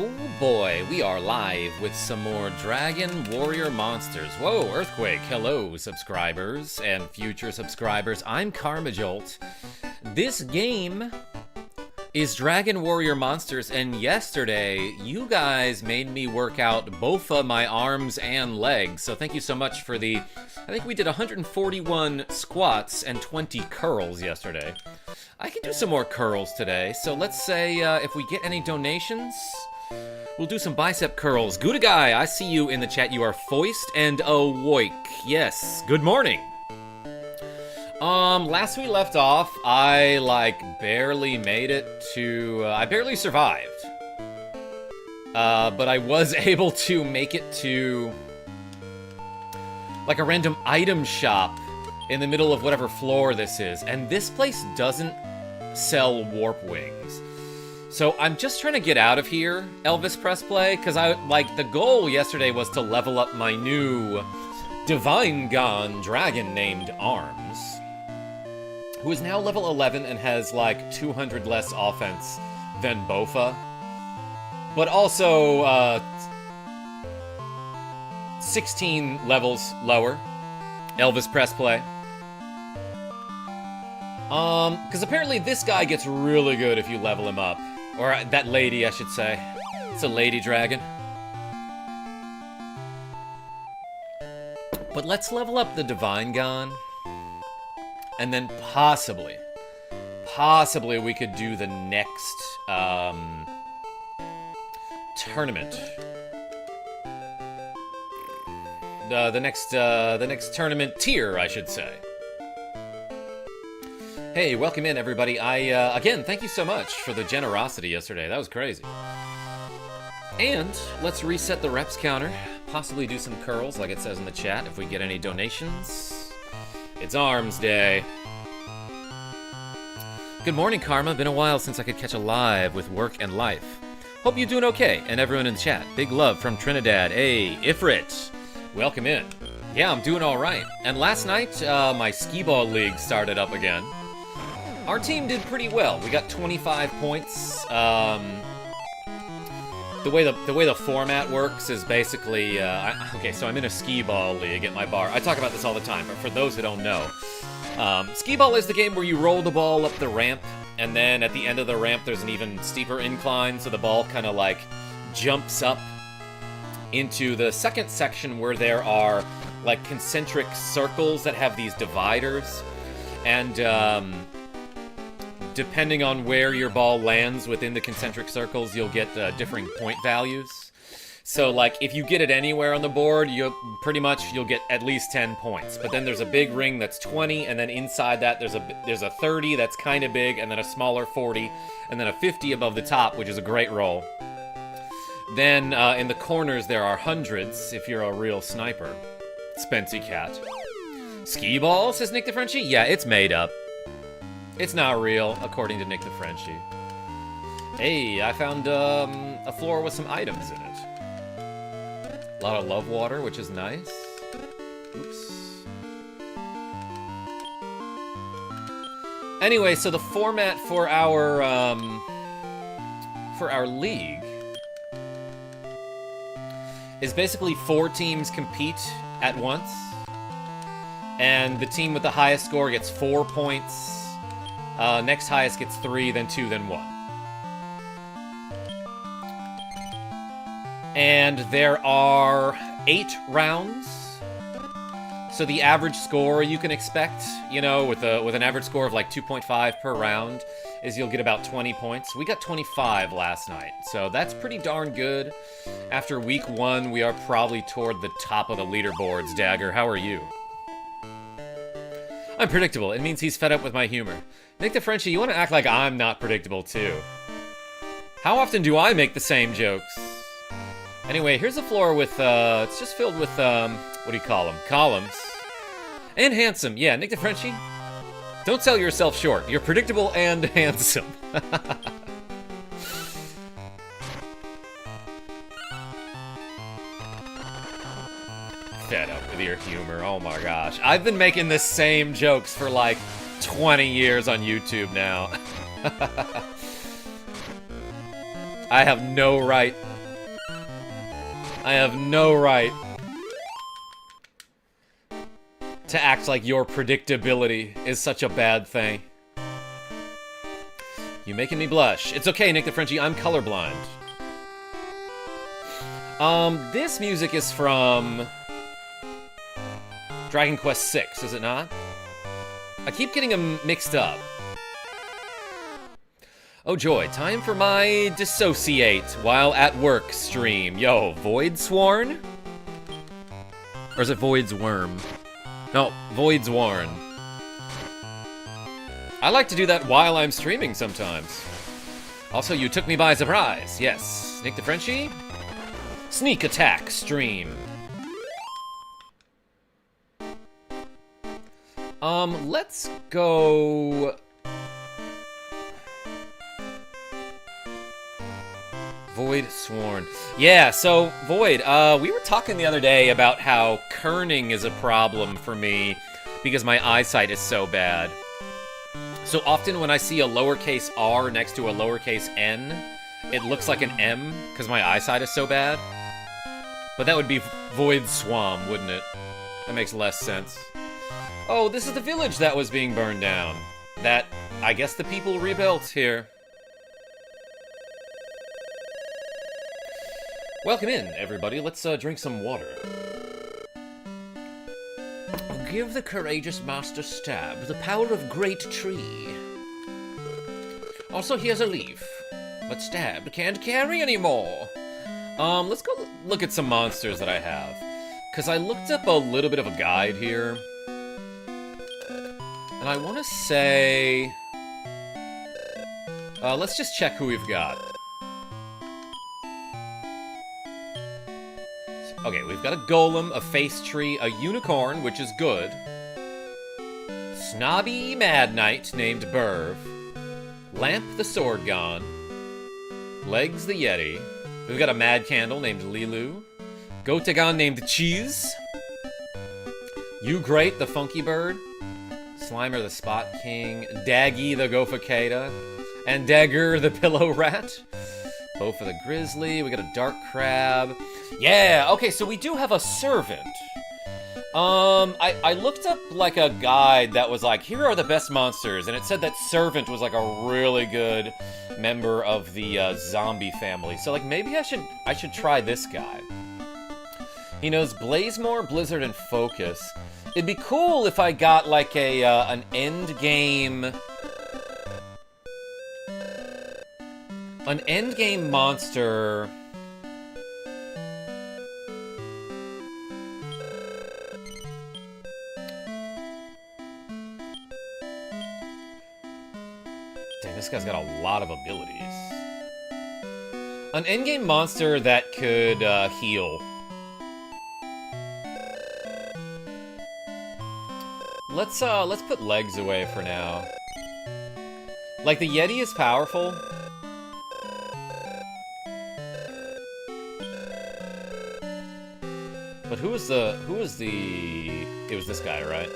Oh boy, we are live with some more Dragon Warrior Monsters. Whoa, Earthquake. Hello, subscribers and future subscribers. I'm KarmaJolt. This game is Dragon Warrior Monsters, and yesterday you guys made me work out both of my arms and legs, so thank you so much for the... I think we did 141 squats and 20 curls yesterday. I can do some more curls today, so let's say if we get any donations, we'll do some bicep curls. Gouda Guy, I see you in the chat. You are Foist and Awoik. Yes, good morning. Last we left off, I, barely made it to... I barely survived. But I was able to make it to... a random item shop in the middle of whatever floor this is. And this place doesn't sell warp wings. So I'm just trying to get out of here, Elvis Press Play, because the goal yesterday was to level up my new Divine Gon dragon named Arms, who is now level 11 and has 200 less offense than Bofa, but also 16 levels lower, Elvis Press Play. Because apparently this guy gets really good if you level him up. Or that lady, I should say. It's a lady dragon. But let's level up the Divine Gon. And then possibly we could do the next, tournament. The next tournament tier, I should say. Hey, welcome in, everybody. Again, thank you so much for the generosity yesterday. That was crazy. And let's reset the reps counter. Possibly do some curls, like it says in the chat, if we get any donations. It's Arms Day. Good morning, Karma. Been a while since I could catch a live with work and life. Hope you're doing okay, and everyone in the chat. Big love from Trinidad. Hey, Ifrit. Welcome in. Yeah, I'm doing all right. And last night, my skee-ball league started up again. Our team did pretty well. We got 25 points. The way the format works is basically... okay, so I'm in a skee-ball league at my bar. I talk about this all the time, but for those who don't know, skee-ball is the game where you roll the ball up the ramp, and then at the end of the ramp there's an even steeper incline, so the ball kind of jumps up into the second section where there are concentric circles that have these dividers, and depending on where your ball lands within the concentric circles, you'll get differing point values. So, if you get it anywhere on the board, you'll get at least 10 points. But then there's a big ring that's 20, and then inside that there's a 30 that's kind of big, and then a smaller 40, and then a 50 above the top, which is a great roll. Then in the corners there are hundreds if you're a real sniper. Spency Cat. Skee ball, says Nick the Frenchie? Yeah, it's made up. It's not real, according to Nick the Frenchie. Hey, I found a floor with some items in it. A lot of love water, which is nice. Oops. Anyway, so the format for our league is basically 4 teams compete at once, and the team with the highest score gets 4 points. Next highest gets 3, then 2, then 1. And there are 8 rounds. So the average score you can expect, with an average score of 2.5 per round, is you'll get about 20 points. We got 25 last night, so that's pretty darn good. After week 1, we are probably toward the top of the leaderboards. Dagger, how are you? I'm predictable. It means he's fed up with my humor. Nick the Frenchie, you want to act like I'm not predictable, too. How often do I make the same jokes? Anyway, here's a floor with, it's just filled with, what do you call them? Columns. And handsome. Yeah, Nick the Frenchie, don't sell yourself short. You're predictable and handsome. Fed up with your humor. Oh my gosh. I've been making the same jokes for 20 years on YouTube now. I have no right. I have no right to act like your predictability is such a bad thing. You making me blush. It's okay, Nick the Frenchie, I'm colorblind. This music is from Dragon Quest VI, is it not? I keep getting them mixed up. Oh joy, time for my dissociate while at work stream. Yo, Void Sworn? Or is it Void's Worm? No, Void's Worn. I like to do that while I'm streaming sometimes. Also, you took me by surprise. Yes. Nick the Frenchie? Sneak attack stream. Let's go... Void Sworn. Yeah, so, Void, we were talking the other day about how kerning is a problem for me because my eyesight is so bad. So often when I see a lowercase r next to a lowercase n, it looks like an M because my eyesight is so bad. But that would be Void Swam, wouldn't it? That makes less sense. Oh, this is the village that was being burned down. That, I guess the people rebuilt here. Welcome in, everybody. Let's drink some water. Give the courageous Master Stab the power of Great Tree. Also, here's a leaf. But Stab can't carry anymore. Let's go look at some monsters that I have. Because I looked up a little bit of a guide here. And I want to say... let's just check who we've got. Okay, we've got a golem, a face tree, a unicorn, which is good. Snobby Mad Knight named Burv. Lamp the Sword Gone. Legs the Yeti. We've got a Mad Candle named Lilu. Gotagon named Cheese. You Great the Funky Bird. Slimer the Spot King. Daggy the Gofacada. And Dagger the Pillow Rat. Bofa the Grizzly. We got a Dark Crab. Yeah, okay, so we do have a servant. I looked up, like, a guide that was like, here are the best monsters, and it said that servant was, like, a really good member of the, zombie family. So, like, maybe I should try this guy. He knows Blazemore, Blizzard, and Focus. It'd be cool if I got, like, an end game... An endgame monster... Dang, this guy's got a lot of abilities. An endgame monster that could, heal. Let's put legs away for now. Like, the Yeti is powerful. But who was the... It was this guy, right?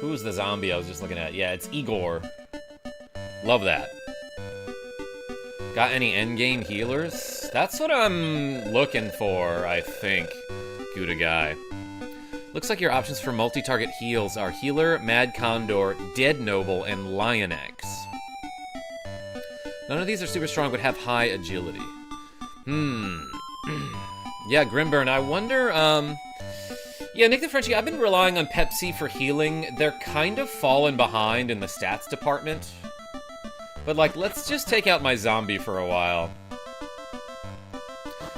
Who was the zombie I was just looking at? Yeah, it's Igor. Love that. Got any endgame healers? That's what I'm looking for, I think. Gouda guy. Looks like your options for multi-target heals are Healer, Mad Condor, Dead Noble, and Lionex. None of these are super strong, but have high agility. Yeah, Grimburn, I wonder, Yeah, Nick the Frenchie, I've been relying on Pepsi for healing. They're kind of fallen behind in the stats department. But, like, let's just take out my zombie for a while.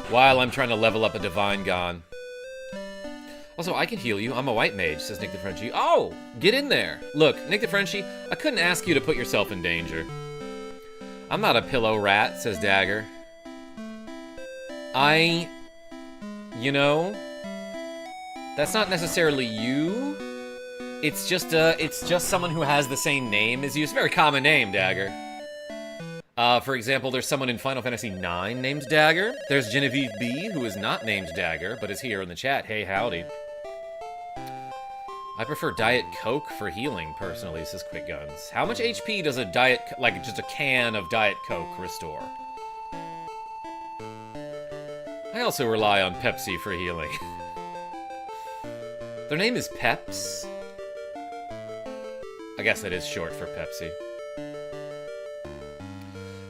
While I'm trying to level up a Divine Gon. Also, I can heal you. I'm a white mage, says Nick the Frenchie. Oh, get in there. Look, Nick the Frenchie, I couldn't ask you to put yourself in danger. I'm not a pillow rat, says Dagger. You know, that's not necessarily you. It's just someone who has the same name as you. It's a very common name, Dagger. For example, there's someone in Final Fantasy IX named Dagger. There's Genevieve B, who is not named Dagger, but is here in the chat. Hey, howdy. I prefer Diet Coke for healing, personally, says Quick Guns. How much HP does a Diet... like, just a can of Diet Coke restore? I also rely on Pepsi for healing. Their name is Peps? I guess that is short for Pepsi.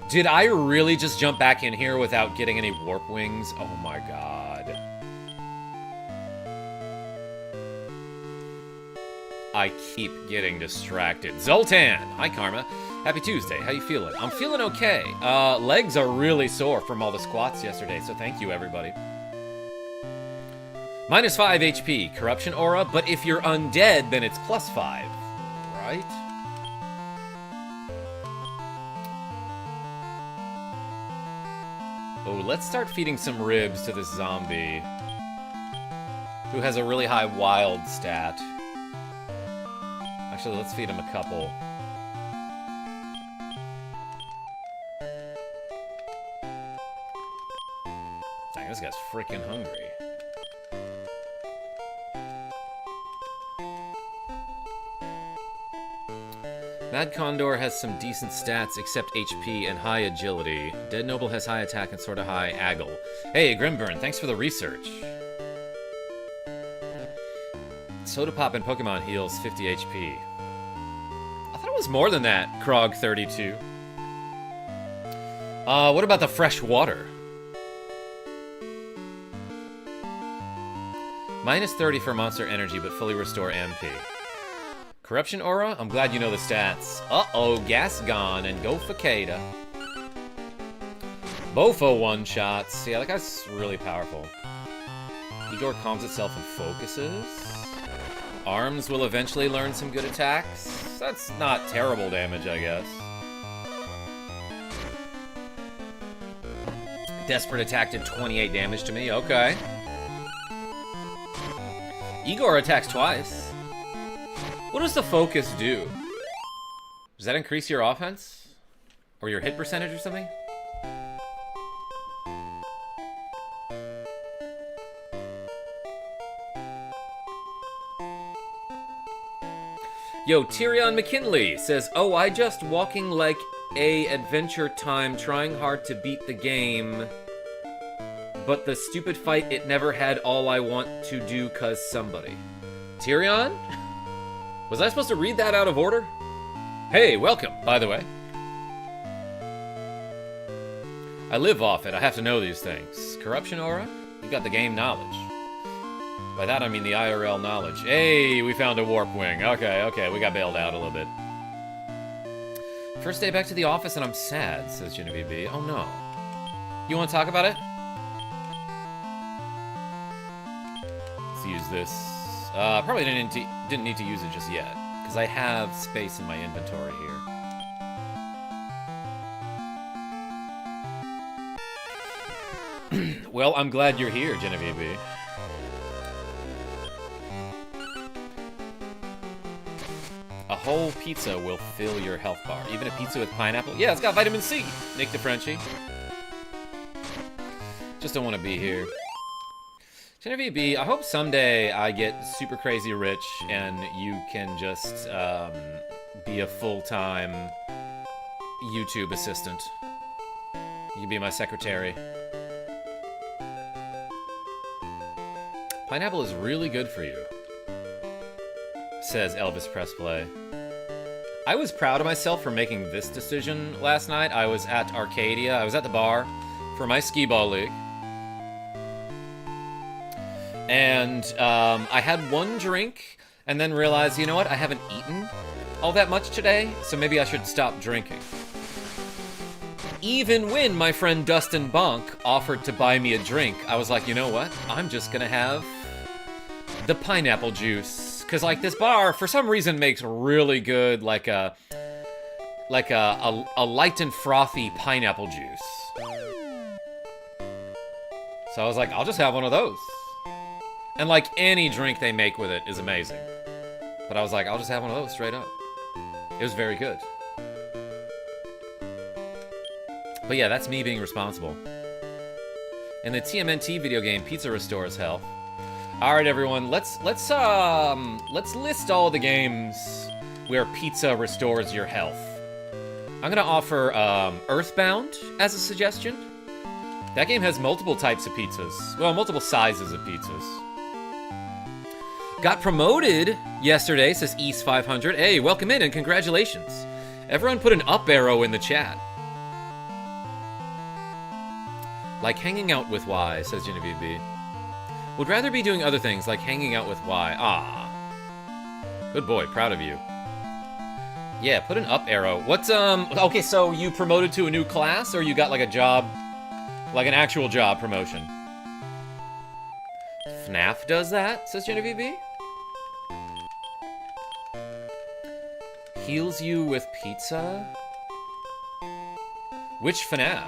Did I really just jump back in here without getting any warp wings? Oh my god. I keep getting distracted. Zoltan! Hi, Karma. Happy Tuesday. How you feeling? I'm feeling okay. Legs are really sore from all the squats yesterday, so thank you, everybody. Minus 5 HP, Corruption Aura, but if you're undead, then it's plus 5. Right? Oh, let's start feeding some ribs to this zombie, who has a really high wild stat. Actually, let's feed him a couple. Dang, this guy's freaking hungry. Mad Condor has some decent stats except HP and high agility. Dead Noble has high attack and sorta high aggle. Hey, Grimburn, thanks for the research. Soda Pop in Pokemon heals 50 HP. I thought it was more than that, Krog32. What about the fresh water? Minus 30 for monster energy, but fully restore MP. Corruption Aura? I'm glad you know the stats. Uh-oh, Gas gone, and go Facada. Bofo one-shots. Yeah, that guy's really powerful. Igor calms itself and focuses. Arms will eventually learn some good attacks. That's not terrible damage, I guess. Desperate attack did 28 damage to me, okay. Igor attacks twice. What does the focus do? Does that increase your offense? Or your hit percentage or something? Yo, Tyrion McKinley says, oh, I just walking like a Adventure Time, trying hard to beat the game. But the stupid fight, it never had all I want to do cause somebody. Tyrion? Was I supposed to read that out of order? Hey, welcome, by the way. I live off it, I have to know these things. Corruption Aura? You got the game knowledge. By that I mean the IRL knowledge. Hey, we found a warp wing. Okay, we got bailed out a little bit. First day back to the office and I'm sad, says Genevieve B. Oh no. You want to talk about it? Let's use this. Probably didn't need to use it just yet, because I have space in my inventory here. Well, I'm glad you're here, Genevieve B. A whole pizza will fill your health bar. Even a pizza with pineapple? Yeah, it's got vitamin C. Nick the Frenchie. Just don't want to be here. Genevieve B, I hope someday I get super crazy rich and you can just be a full-time YouTube assistant. You can be my secretary. Pineapple is really good for you, says Elvis Pressplay. I was proud of myself for making this decision last night. I was at Arcadia. I was at the bar for my skee-ball league. And I had one drink and then realized, you know what? I haven't eaten all that much today, so maybe I should stop drinking. Even when my friend Dustin Bonk offered to buy me a drink, I was like, you know what? I'm just gonna have the pineapple juice. Cause like this bar, for some reason, makes really good like a light and frothy pineapple juice. So I was like, I'll just have one of those. And like any drink they make with it is amazing. But I was like, I'll just have one of those straight up. It was very good. But yeah, that's me being responsible. In the TMNT video game, pizza restores health. All right, everyone. Let's list all the games where pizza restores your health. I'm gonna offer Earthbound as a suggestion. That game has multiple types of pizzas. Well, multiple sizes of pizzas. Got promoted yesterday, says East500. Hey, welcome in and congratulations. Everyone put an up arrow in the chat. Like hanging out with Y, says Genevieve B. Would rather be doing other things like hanging out with Y. Ah. Good boy, proud of you. Yeah, put an up arrow. What's, okay, so you promoted to a new class or you got like a job, like an actual job promotion? FNAF does that, says Genevieve B. Heals you with pizza? Which FNAF?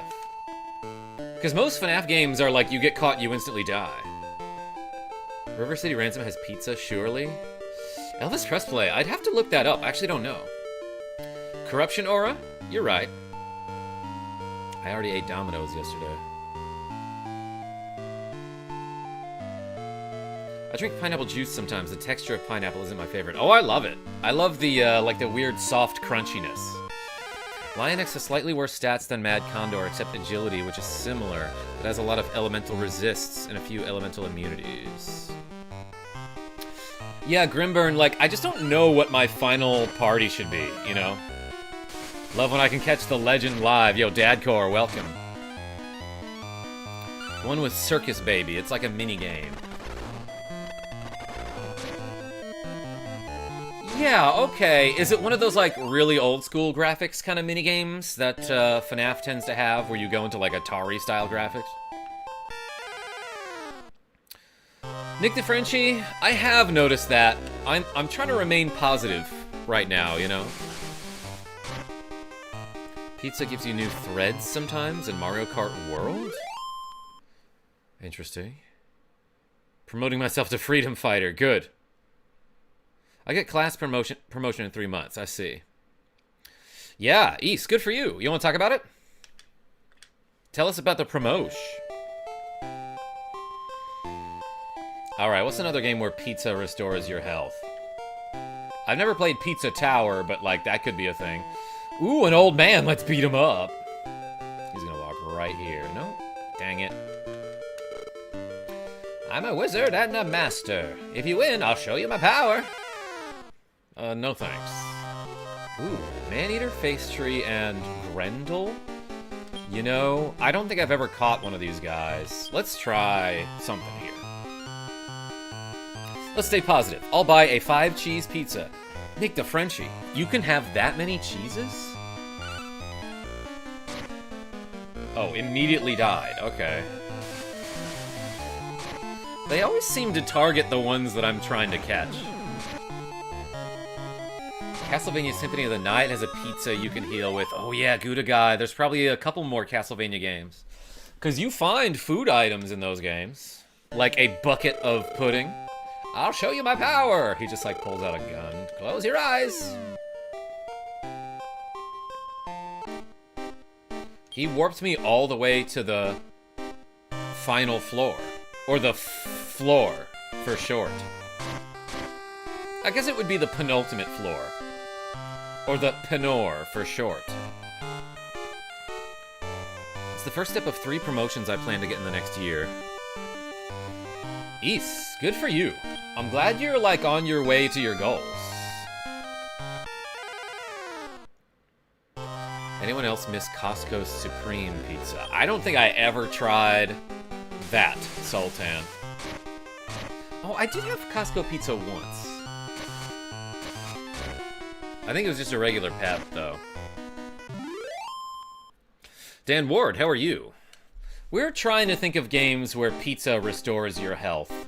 Because most FNAF games are like you get caught, you instantly die. River City Ransom has pizza, surely? Elvis Presley, I'd have to look that up. I actually don't know. Corruption Aura? You're right. I already ate Domino's yesterday. I drink pineapple juice sometimes. The texture of pineapple isn't my favorite. Oh, I love it. I love the, like the weird soft crunchiness. Lion X has slightly worse stats than Mad Condor, except agility, which is similar, but has a lot of elemental resists and a few elemental immunities. Yeah, Grimburn, like, I just don't know what my final party should be, you know? Love when I can catch the legend live. Yo, Dadcore, welcome. One with Circus Baby. It's like a mini game. Yeah, okay. Is it one of those, like, really old-school graphics kind of minigames that FNAF tends to have, where you go into, like, Atari-style graphics? Nick DeFrenchie, I have noticed that. I'm trying to remain positive right now, you know? Pizza gives you new threads sometimes in Mario Kart World? Interesting. Promoting myself to Freedom Fighter. Good. I get class promotion in 3 months. I see. Yeah, East, good for you. You want to talk about it? Tell us about the promotion. Alright, what's another game where pizza restores your health? I've never played Pizza Tower, but, like, that could be a thing. Ooh, an old man. Let's beat him up. He's gonna walk right here. No? Dang it. I'm a wizard and a master. If you win, I'll show you my power. No thanks. Ooh, Maneater, Face Tree, and Grendel? You know, I don't think I've ever caught one of these guys. Let's try something here. Let's stay positive. I'll buy a 5-cheese pizza. Nick DeFrenchie, you can have that many cheeses? Oh, immediately died. Okay. They always seem to target the ones that I'm trying to catch. Castlevania Symphony of the Night has a pizza you can heal with. Oh yeah, Gouda Guy. There's probably a couple more Castlevania games. Because you find food items in those games. Like a bucket of pudding. I'll show you my power! He just like pulls out a gun. Close your eyes! He warped me all the way to the final floor. Or the floor, for short. I guess it would be the penultimate floor. Or the Penor, for short. It's the first step of 3 promotions I plan to get in the next year. East, good for you. I'm glad you're, like, on your way to your goals. Anyone else miss Costco's Supreme Pizza? I don't think I ever tried that, Sultan. Oh, I did have Costco Pizza once. I think it was just a regular pep, though. Dan Ward, how are you? We're trying to think of games where pizza restores your health.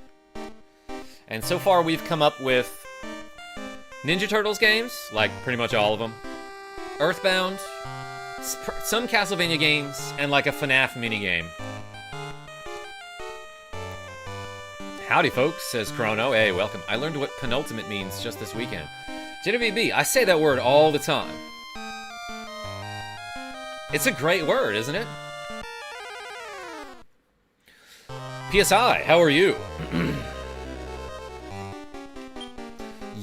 And so far we've come up with Ninja Turtles games, like pretty much all of them. Earthbound, some Castlevania games, and like a FNAF minigame. Howdy folks, says Chrono. Hey, welcome. I learned what penultimate means just this weekend. Genevieve B, I say that word all the time. It's a great word, isn't it? PSI, how are you?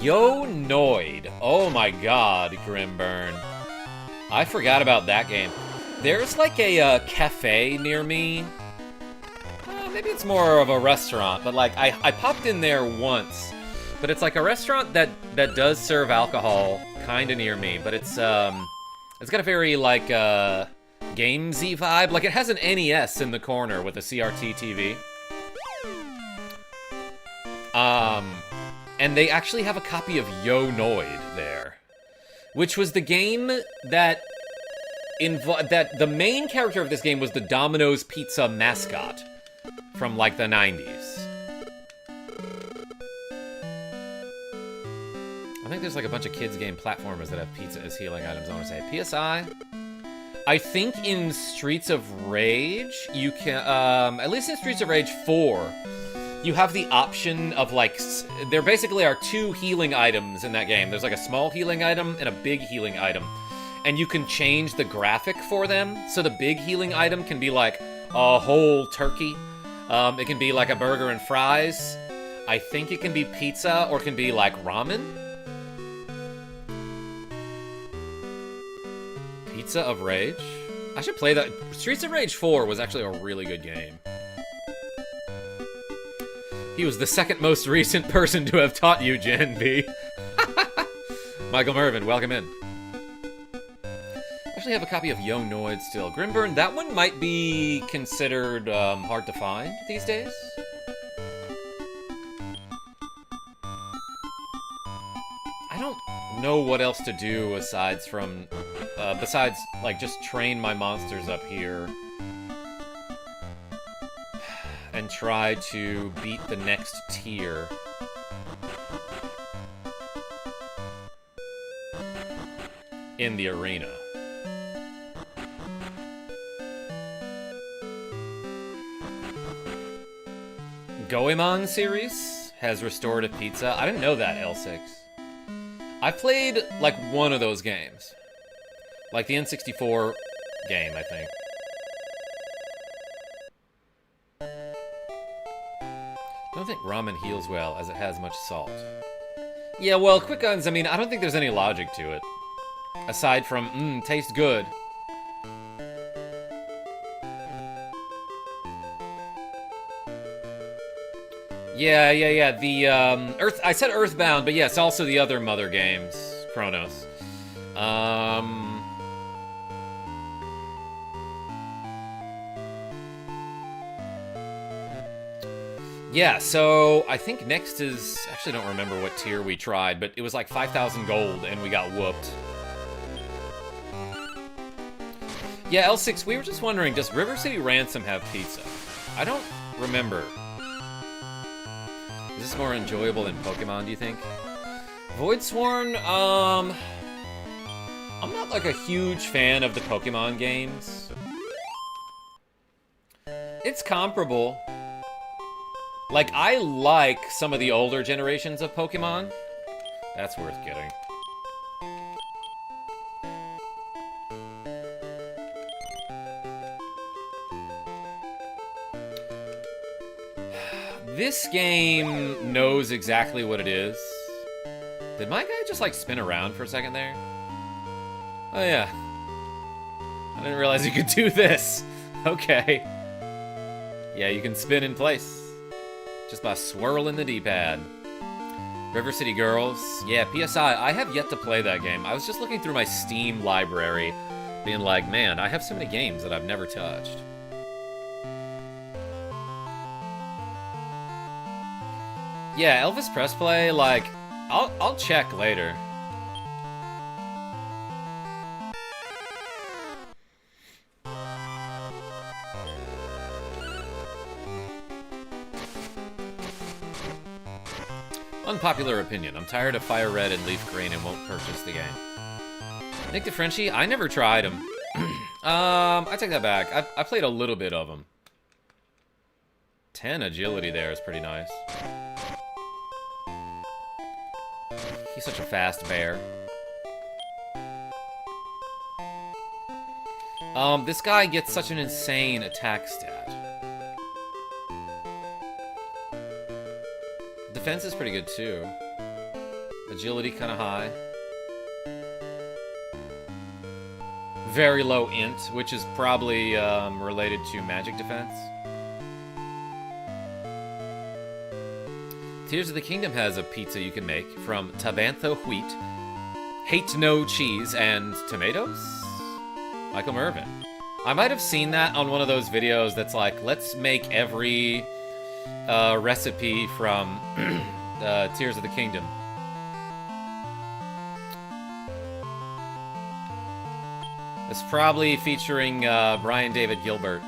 Yo Noid. Oh my god, Grimburn. I forgot about that game. There's like a cafe near me. Maybe it's more of a restaurant, but like I popped in there once. But it's like a restaurant that does serve alcohol kind of near me, but it's got a very like gamesy vibe. Like it has an NES in the corner with a CRT TV. And they actually have a copy of Yo Noid there, which was the game that the main character of this game was the Domino's Pizza mascot from like the 90s. I think there's like a bunch of kids game platformers that have pizza as healing items. I want to say PSI. I think in Streets of Rage you can at least in Streets of Rage 4. You have the option of, like, there basically are two healing items in that game. There's, like, a small healing item and a big healing item. And you can change the graphic for them. So the big healing item can be, like, a whole turkey. It can be, like, a burger and fries. I think it can be pizza or it can be, like, ramen. Pizza of Rage? I should play that. Streets of Rage 4 was actually a really good game. He was the second most recent person to have taught you Gen B. Michael Mervin, welcome in. Actually have a copy of Yo Noid still. Grimburn, that one might be considered hard to find these days. I don't know what else to do besides like just train my monsters up here. And try to beat the next tier. In the arena. Goemon series has restorative pizza. I didn't know that, L6. I played, like, one of those games. Like the N64 game, I think. I don't think ramen heals well, as it has much salt. Yeah, well, Quick Guns, I mean, I don't think there's any logic to it. Aside from, tastes good. Yeah, the, I said Earthbound, but yes, also the other Mother games. Chronos. Yeah, so I think next is... Actually, I don't remember what tier we tried, but it was like 5,000 gold, and we got whooped. Yeah, L6, we were just wondering, does River City Ransom have pizza? I don't remember. Is this more enjoyable than Pokemon, do you think? Voidsworn, I'm not like a huge fan of the Pokemon games. It's comparable. Like, I like some of the older generations of Pokemon. That's worth getting. This game knows exactly what it is. Did my guy just, like, spin around for a second there? Oh, yeah. I didn't realize you could do this. Okay. Yeah, you can spin in place. Just by swirling the D-pad. River City Girls. Yeah, PSI. I have yet to play that game. I was just looking through my Steam library, being like, man, I have so many games that I've never touched. Yeah, Elvis Press Play, like, I'll check later. Unpopular opinion. I'm tired of Fire Red and Leaf Green and won't purchase the game. Nick DeFrenchie? I never tried them. I take that back. I played a little bit of them. 10 agility there is pretty nice. He's such a fast bear. This guy gets such an insane attack stat. Defense is pretty good too. Agility kind of high. Very low int, which is probably related to magic defense. Tears of the Kingdom has a pizza you can make from Tabantha wheat, hate no cheese, and tomatoes? Michael Mervin. I might have seen that on one of those videos that's like, let's make every recipe from Tears of the Kingdom. It's probably featuring Brian David Gilbert.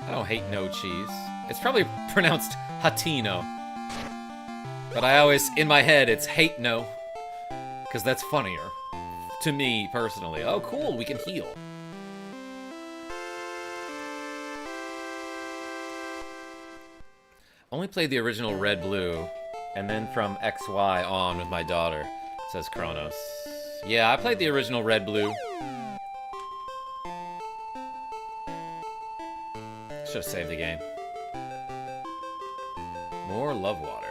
I don't hate no cheese. It's probably pronounced Hatino. But I always, in my head, it's hate no. Because that's funnier. To me, personally. Oh, cool, we can heal. Only played the original Red Blue, and then from XY on with my daughter, says Kronos. Yeah, I played the original Red Blue. Should have saved the game. More love water.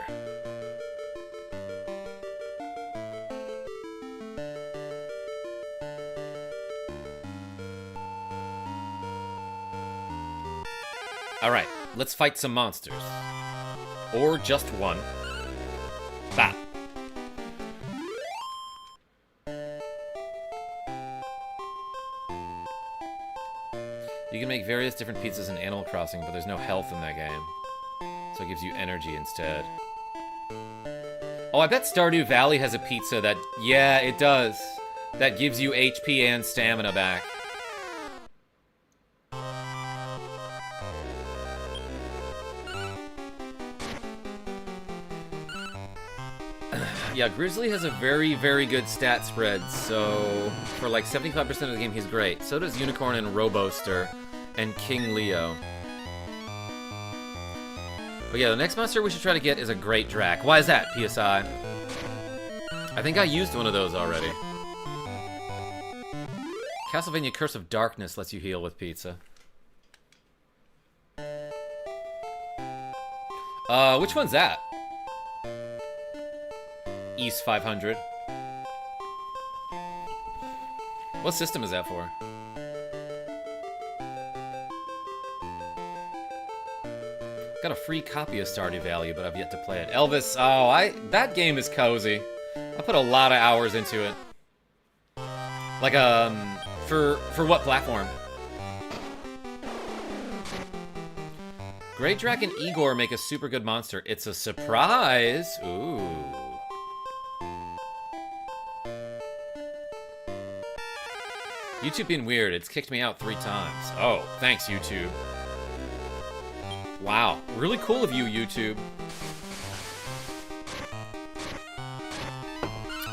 Alright, let's fight some monsters. Or just one. Bah. You can make various different pizzas in Animal Crossing, but there's no health in that game. So it gives you energy instead. Oh, I bet Stardew Valley has a pizza that... Yeah, it does. That gives you HP and stamina back. Yeah, Grizzly has a very, very good stat spread, so for like 75% of the game, he's great. So does Unicorn and Roboster and King Leo. But yeah, the next monster we should try to get is a Great Drac. Why is that, PSI? I think I used one of those already. Castlevania Curse of Darkness lets you heal with pizza. Which one's that? East 500. What system is that for? Got a free copy of Stardew Valley, but I've yet to play it. Elvis, oh, that game is cozy. I put a lot of hours into it. Like, for what platform? Great Drac and Igor make a super good monster. It's a surprise. Ooh. YouTube being weird. It's kicked me out 3 times. Oh, thanks, YouTube. Wow. Really cool of you, YouTube.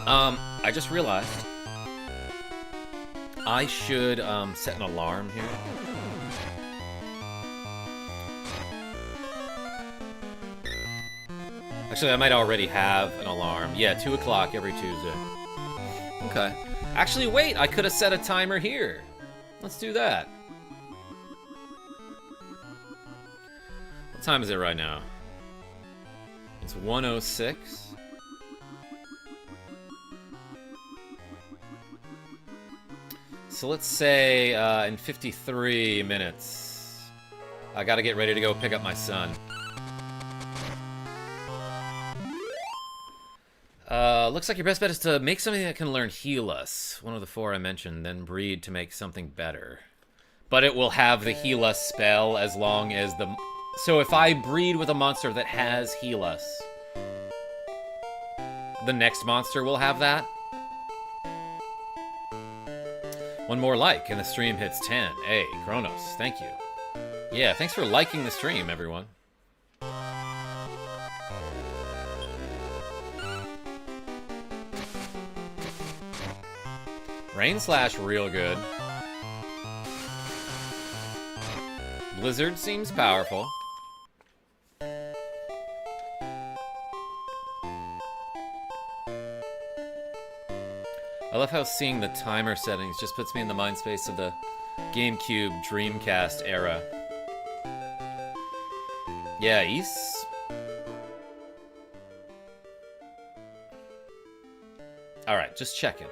I just realized I should set an alarm here. Actually, I might already have an alarm. Yeah, 2 o'clock every Tuesday. Okay. Actually, wait, I could have set a timer here. Let's do that. What time is it right now? It's 1:06. So let's say in 53 minutes, I gotta get ready to go pick up my son. Looks like your best bet is to make something that can learn Heal Us. One of the 4 I mentioned, then breed to make something better. But it will have the Heal Us spell as long as the... So if I breed with a monster that has Heal Us, the next monster will have that? One more like, and the stream hits 10. Hey, Kronos, thank you. Yeah, thanks for liking the stream, everyone. Rain Slash real good. Blizzard seems powerful. I love how seeing the timer settings just puts me in the mind space of the GameCube Dreamcast era. Yeah, East. Alright, just checking.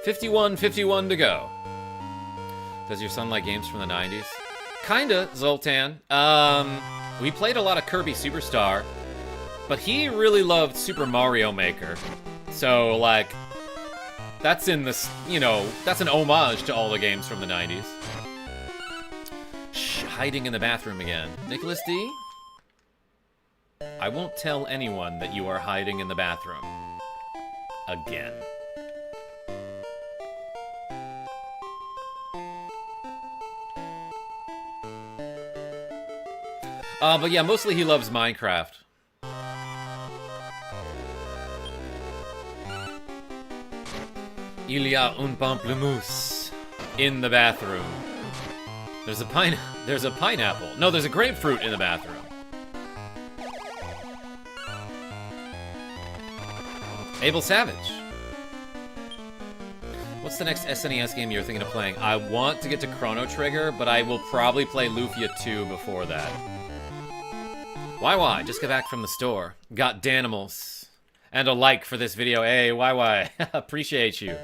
51 to go. Does your son like games from the 90s? Kinda, Zoltan. We played a lot of Kirby Superstar, but he really loved Super Mario Maker. So, like, that's in this, you know, that's an homage to all the games from the 90s. Shh, hiding in the bathroom again. Nicholas D? I won't tell anyone that you are hiding in the bathroom. Again. But yeah, mostly he loves Minecraft. Il y a un pamplemousse in the bathroom. There's a pineapple. No, there's a grapefruit in the bathroom. Abel Savage. What's the next SNES game you're thinking of playing? I want to get to Chrono Trigger, but I will probably play Lufia 2 before that. Why? Just got back from the store. Got Danimals. And a like for this video. Hey, why? Appreciate you.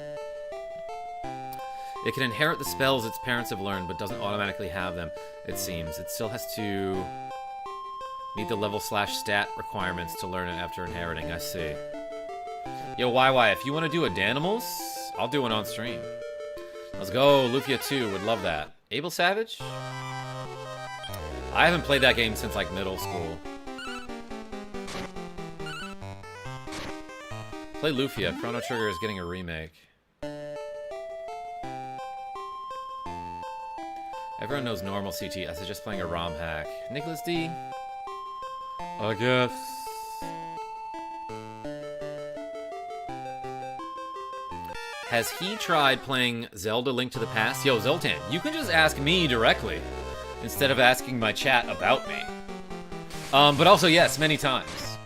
It can inherit the spells its parents have learned, but doesn't automatically have them, it seems. It still has to meet the level/stat requirements to learn it after inheriting. I see. Yo, why? If you want to do a Danimals, I'll do one on stream. Let's go, Lufia 2. Would love that. Abel Savage? I haven't played that game since, like, middle school. Play Lufia. Chrono Trigger is getting a remake. Everyone knows normal CT. I suggest playing a ROM hack. Nicholas D? I guess. Has he tried playing Zelda Link to the Past? Yo, Zoltan, you can just ask me directly instead of asking my chat about me. But also, yes, many times.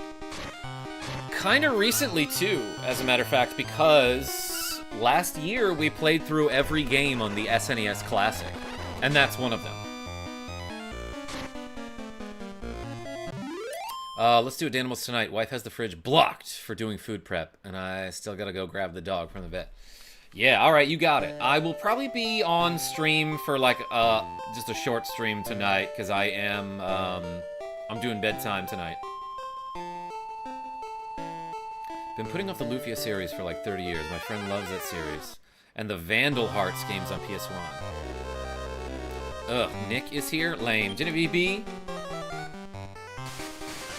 Kinda recently, too, as a matter of fact, because last year we played through every game on the SNES Classic, and that's one of them. Let's do Danimals tonight. Wife has the fridge blocked for doing food prep, and I still gotta go grab the dog from the vet. Yeah, alright, you got it. I will probably be on stream for, like, just a short stream tonight, because I am, I'm doing bedtime tonight. Been putting off the Lufia series for, like, 30 years. My friend loves that series. And the Vandal Hearts games on PS1. Ugh, Nick is here? Lame. Genevieve B?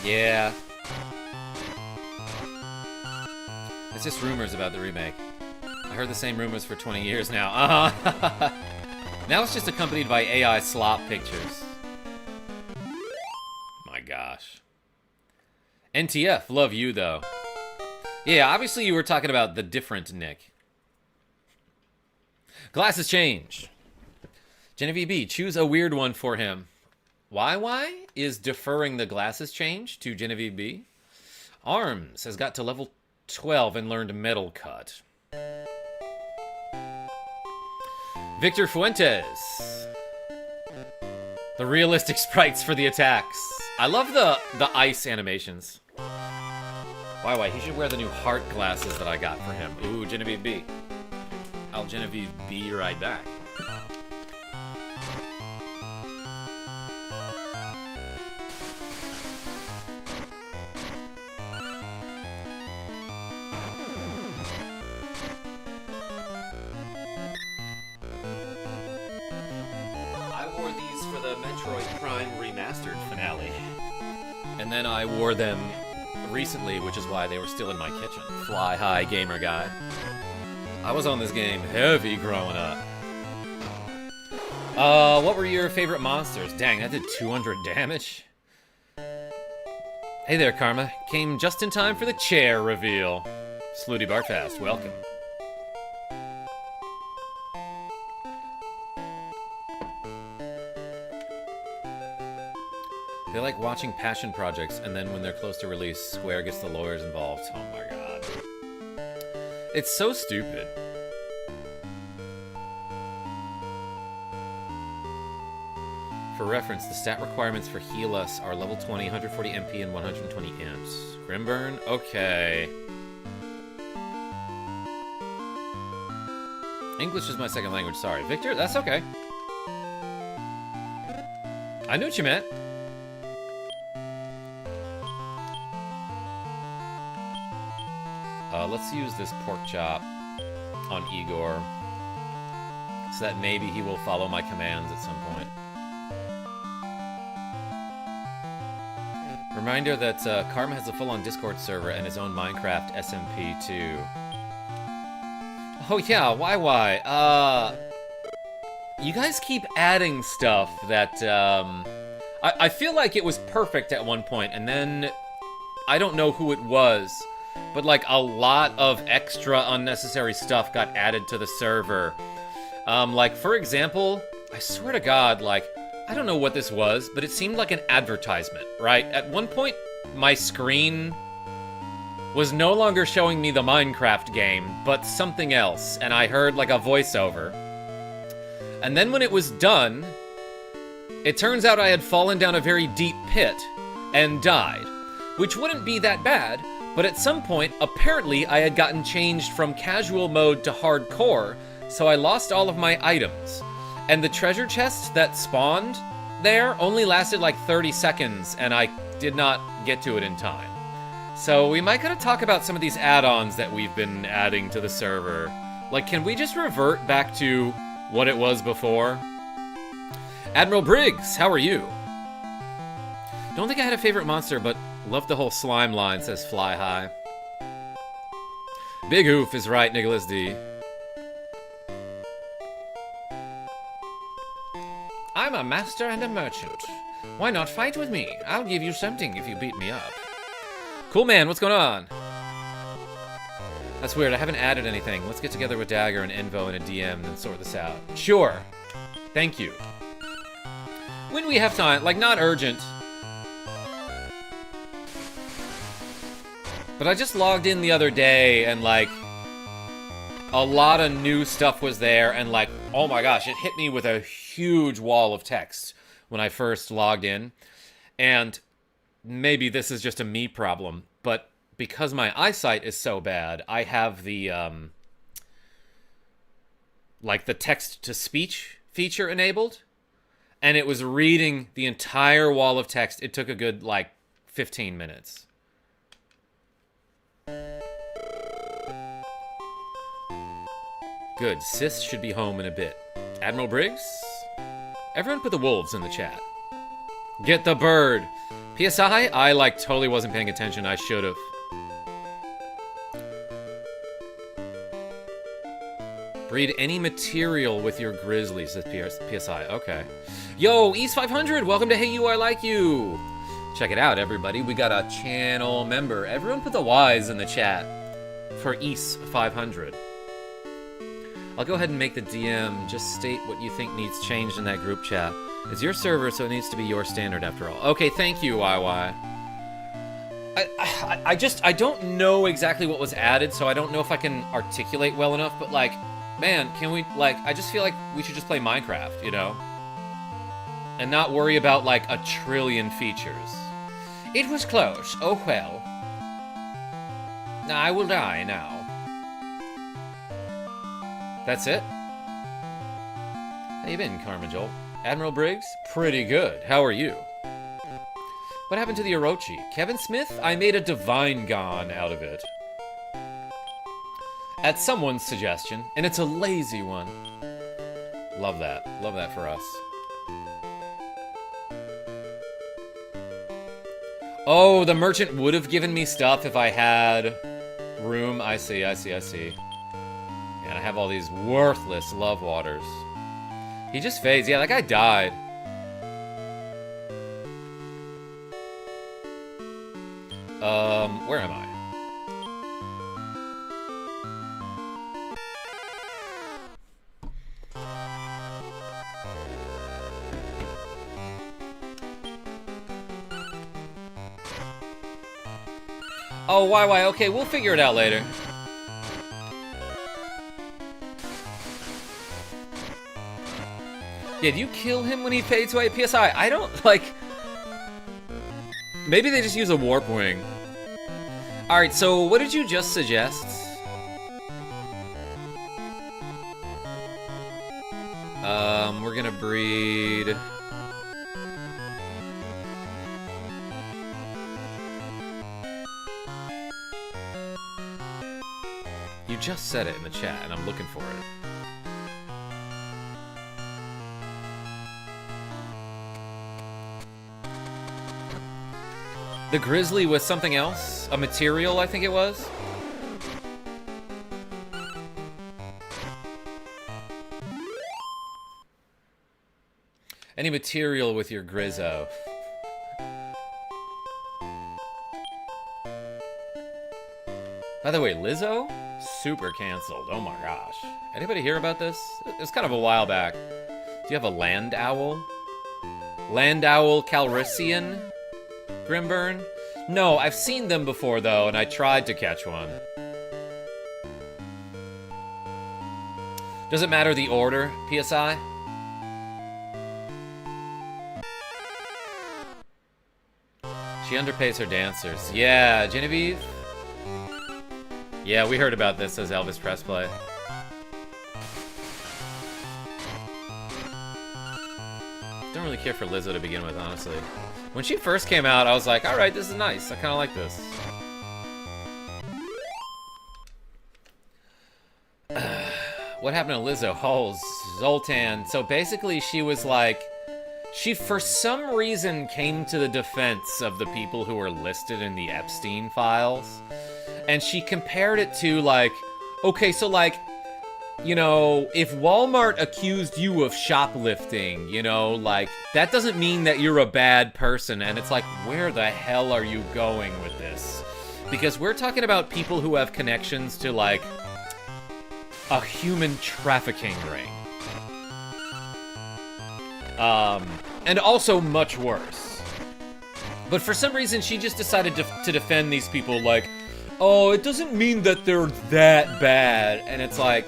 Yeah. It's just rumors about the remake. I heard the same rumors for 20 years now. Now it's just accompanied by AI slop pictures. My gosh. NTF, love you though. Yeah, obviously you were talking about the different Nick. Glasses change. Genevieve B, choose a weird one for him. Why is deferring the glasses change to Genevieve B? Arms has got to level 12 and learned Metal Cut. Victor Fuentes. The realistic sprites for the attacks. I love the ice animations. Why? He should wear the new heart glasses that I got for him. Ooh, Genevieve B. I'll Genevieve B right back. And then I wore them recently, which is why they were still in my kitchen. Fly high, gamer guy. I was on this game heavy growing up. What were your favorite monsters? Dang, that did 200 damage. Hey there, Karma. Came just in time for the chair reveal. Slooty Bartfast, welcome. They like watching passion projects, and then when they're close to release, Square gets the lawyers involved. Oh my god. It's so stupid. For reference, the stat requirements for Heal Us are level 20, 140 MP, and 120 imps. Grimburn? Okay. English is my second language, sorry. Victor, that's okay. I knew what you meant. Let's use this pork chop on Igor, so that maybe he will follow my commands at some point. Reminder that Karma has a full-on Discord server and his own Minecraft SMP too. Oh yeah, why? You guys keep adding stuff that, I feel like it was perfect at one point, and then I don't know who it was, but like a lot of extra unnecessary stuff got added to the server. Like, for example, I swear to God, like, I don't know what this was, but it seemed like an advertisement, right? At one point, my screen was no longer showing me the Minecraft game, but something else, and I heard, like, a voiceover. And then when it was done, it turns out I had fallen down a very deep pit and died, which wouldn't be that bad, but at some point, apparently, I had gotten changed from casual mode to hardcore, so I lost all of my items. And the treasure chest that spawned there only lasted like 30 seconds, and I did not get to it in time. So we might gotta talk about some of these add-ons that we've been adding to the server. Like, can we just revert back to what it was before? Admiral Briggs, how are you? Don't think I had a favorite monster, but love the whole slime line, says Fly High. Big Oof is right, Nicholas D. I'm a master and a merchant. Why not fight with me? I'll give you something if you beat me up. Cool man, what's going on? That's weird, I haven't added anything. Let's get together with Dagger and Envo and a DM and sort this out. Sure. Thank you. When we have time, like, not urgent. But I just logged in the other day and, like, a lot of new stuff was there, and, like, oh my gosh, it hit me with a huge wall of text when I first logged in. And maybe this is just a me problem, but because my eyesight is so bad, I have the, like, the text-to-speech feature enabled, and it was reading the entire wall of text. It took a good, like, 15 minutes. Good, Sis should be home in a bit. Admiral Briggs? Everyone put the wolves in the chat. Get the bird! PSI? I, like, totally wasn't paying attention. I should've. Breed any material with your grizzly, says PSI. Okay. Yo, East500, welcome to Hey You, I Like You! Check it out, everybody. We got a channel member. Everyone put the Y's in the chat for East500. I'll go ahead and make the DM. Just state what you think needs changed in that group chat. It's your server, so it needs to be your standard after all. Okay, thank you, YY. I don't know exactly what was added, so I don't know if I can articulate well enough, but, like, man, can we, like, I just feel like we should just play Minecraft, you know? And not worry about, like, a trillion features. It was close. Oh, well. I will die now. That's it? How you been, KarmaJolt? Admiral Briggs? Pretty good. How are you? What happened to the Orochi? Kevin Smith? I made a Divine Gon out of it. At someone's suggestion, and it's a lazy one. Love that. Love that for us. Oh, the merchant would have given me stuff if I had room. I see. And I have all these worthless love waters. He just fades. Yeah, that guy died. Where am I? Oh, why? Okay, we'll figure it out later. Yeah, do you kill him when he fades away? PSI, I don't, like... Maybe they just use a warp wing. Alright, so what did you just suggest? We're gonna breed... You just said it in the chat, and I'm looking for it. The grizzly was something else? A material, I think it was? Any material with your Grizzo. By the way, Lizzo? Super canceled. Oh my gosh. Anybody hear about this? It was kind of a while back. Do you have a land owl? Land owl Calrissian? Grimburn? No, I've seen them before though, and I tried to catch one. Does it matter the order, PSI? She underpays her dancers. Yeah, Genevieve? Yeah, we heard about this, says Elvis Pressplay. Don't really care for Lizzo to begin with, honestly. When she first came out, I was like, alright, this is nice. I kind of like this. What happened to Lizzo? Oh, Zoltan. So basically, she was like... She, for some reason, came to the defense of the people who were listed in the Epstein files. And she compared it to, like... Okay, so, like... You know, if Walmart accused you of shoplifting, you know, like, that doesn't mean that you're a bad person. And it's like, where the hell are you going with this? Because we're talking about people who have connections to, like, a human trafficking ring. And also much worse. But for some reason, she just decided to defend these people, like, oh, it doesn't mean that they're that bad. And it's like,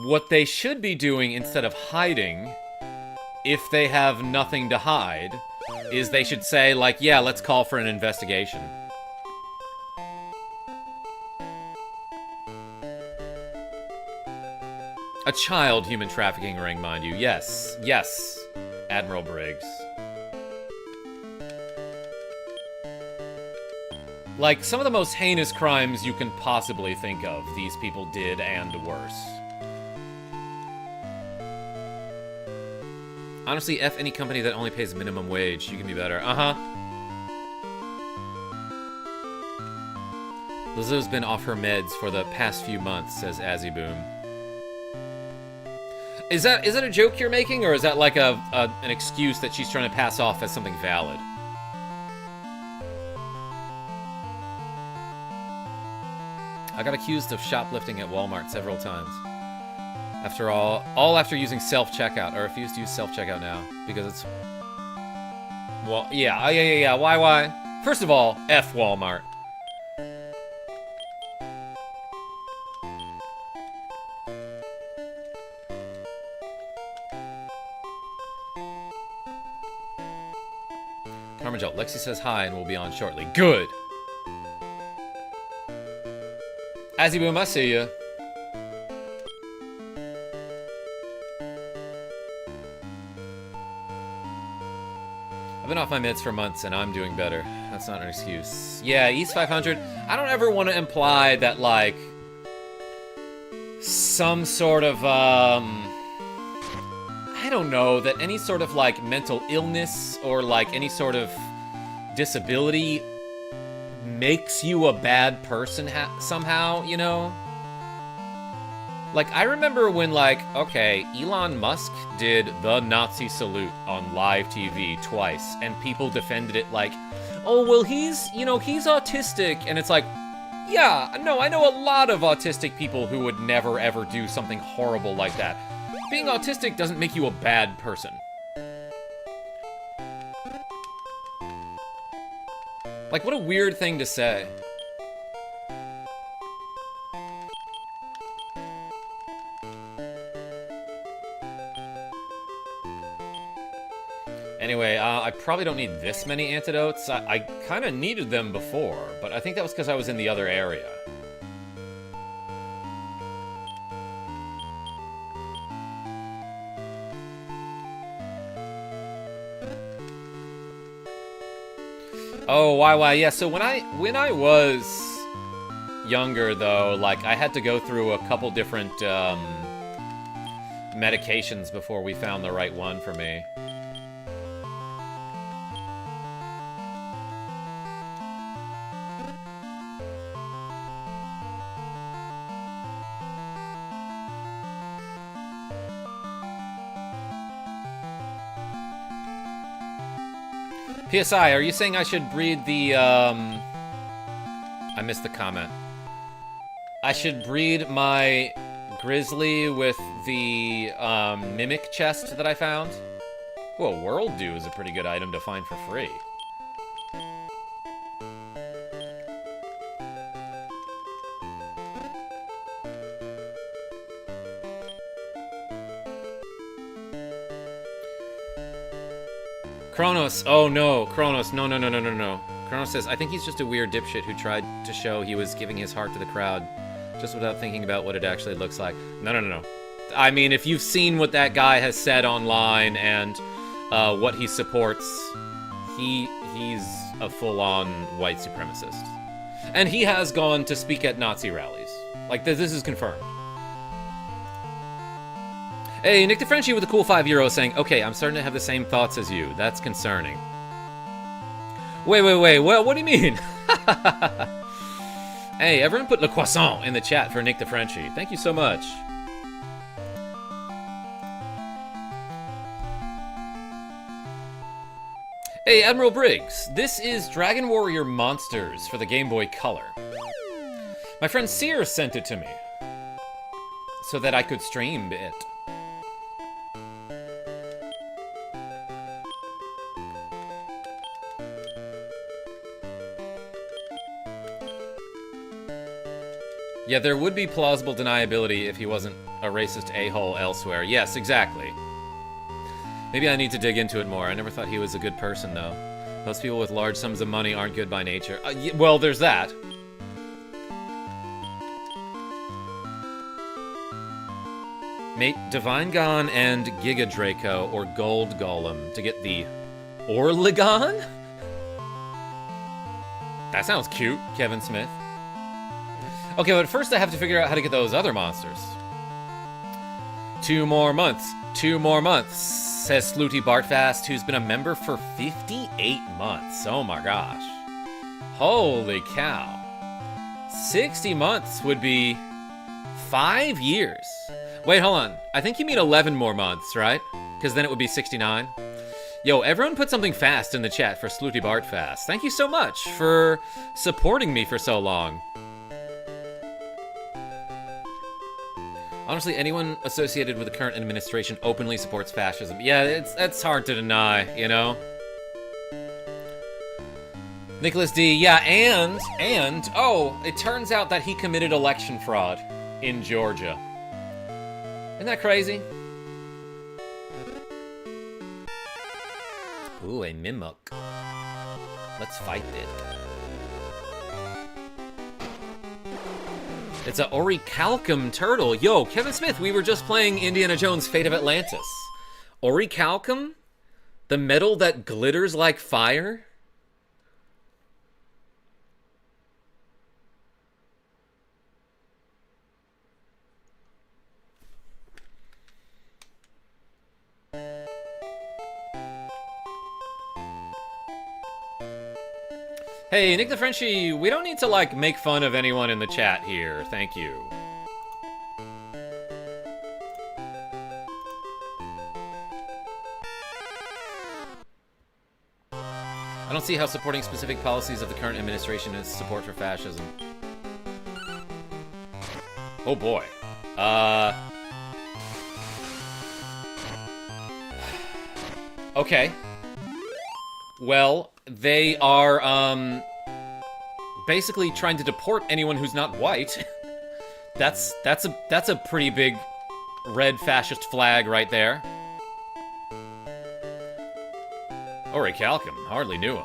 what they should be doing instead of hiding, if they have nothing to hide, is they should say, like, yeah, let's call for an investigation. A child human trafficking ring, mind you. Yes, yes, Admiral Briggs. Like, some of the most heinous crimes you can possibly think of, these people did, and worse. Honestly, F any company that only pays minimum wage. You can be better. Uh-huh. Lizzo's been off her meds for the past few months, says Azzyboom. Is that a joke you're making, or is that like an excuse that she's trying to pass off as something valid? I got accused of shoplifting at Walmart several times. After all after using self-checkout. I refuse to use self-checkout now, because it's... Well, yeah, why? First of all, F Walmart. KarmaJolt, Lexi says hi and we'll be on shortly. Good! Azzyboom, I see ya. I've been off my meds for months and I'm doing better. That's not an excuse. Yeah, East 500. I don't ever want to imply that, like, some sort of, I don't know, that any sort of, like, mental illness or, like, any sort of disability makes you a bad person somehow, you know? Like, I remember when, like, okay, Elon Musk did the Nazi salute on live TV twice, and people defended it like, oh, well, he's autistic, and it's like, yeah, no, I know a lot of autistic people who would never, ever do something horrible like that. Being autistic doesn't make you a bad person. Like, what a weird thing to say. probably don't need this many antidotes. I kind of needed them before, but I think that was because I was in the other area. Oh, why? Yeah, so when I was younger, though, like, I had to go through a couple different, medications before we found the right one for me. PSI, are you saying I should breed the, I missed the comment. I should breed my Grizzly with the, Mimic chest that I found? Well, World Dew is a pretty good item to find for free. Kronos, oh no, Kronos, no. Kronos says, I think he's just a weird dipshit who tried to show he was giving his heart to the crowd, just without thinking about what it actually looks like. No. I mean, if you've seen what that guy has said online and what he supports, he's a full-on white supremacist. And he has gone to speak at Nazi rallies. Like, this is confirmed. Hey, Nick DeFrenchie with a cool €5 saying, okay, I'm starting to have the same thoughts as you. That's concerning. Wait. Well, what do you mean? Hey, everyone put Le Croissant in the chat for Nick DeFrenchie. Thank you so much. Hey, Admiral Briggs. This is Dragon Warrior Monsters for the Game Boy Color. My friend Searzz sent it to me so that I could stream it. Yeah, there would be plausible deniability if he wasn't a racist a-hole elsewhere. Yes, exactly. Maybe I need to dig into it more. I never thought he was a good person, though. Most people with large sums of money aren't good by nature. Well, there's that. Mate, Divine Gon and Giga Draco, or Gold Golem, to get the Orlegon? That sounds cute, Kevin Smith. Okay, but first I have to figure out how to get those other monsters. 2 more months, says Slooty Bartfast, who's been a member for 58 months. Oh my gosh. Holy cow. 60 months would be 5 years. Wait, hold on. I think you mean 11 more months, right? Because then it would be 69. Yo, everyone put something fast in the chat for Slooty Bartfast. Thank you so much for supporting me for so long. Honestly, anyone associated with the current administration openly supports fascism. Yeah, that's hard to deny, you know? Nicholas D, yeah, and, oh, it turns out that he committed election fraud in Georgia. Isn't that crazy? Ooh, a Mimuk. Let's fight it. It's a Orichalcum turtle. Yo, Kevin Smith, we were just playing Indiana Jones' Fate of Atlantis. Orichalcum? The metal that glitters like fire? Hey, Nick DeFrenchie, we don't need to, like, make fun of anyone in the chat here. Thank you. I don't see how supporting specific policies of the current administration is support for fascism. Oh boy. Okay. Well, they are, basically trying to deport anyone who's not white. That's a pretty big red fascist flag right there. Orichalcum. Hardly knew him.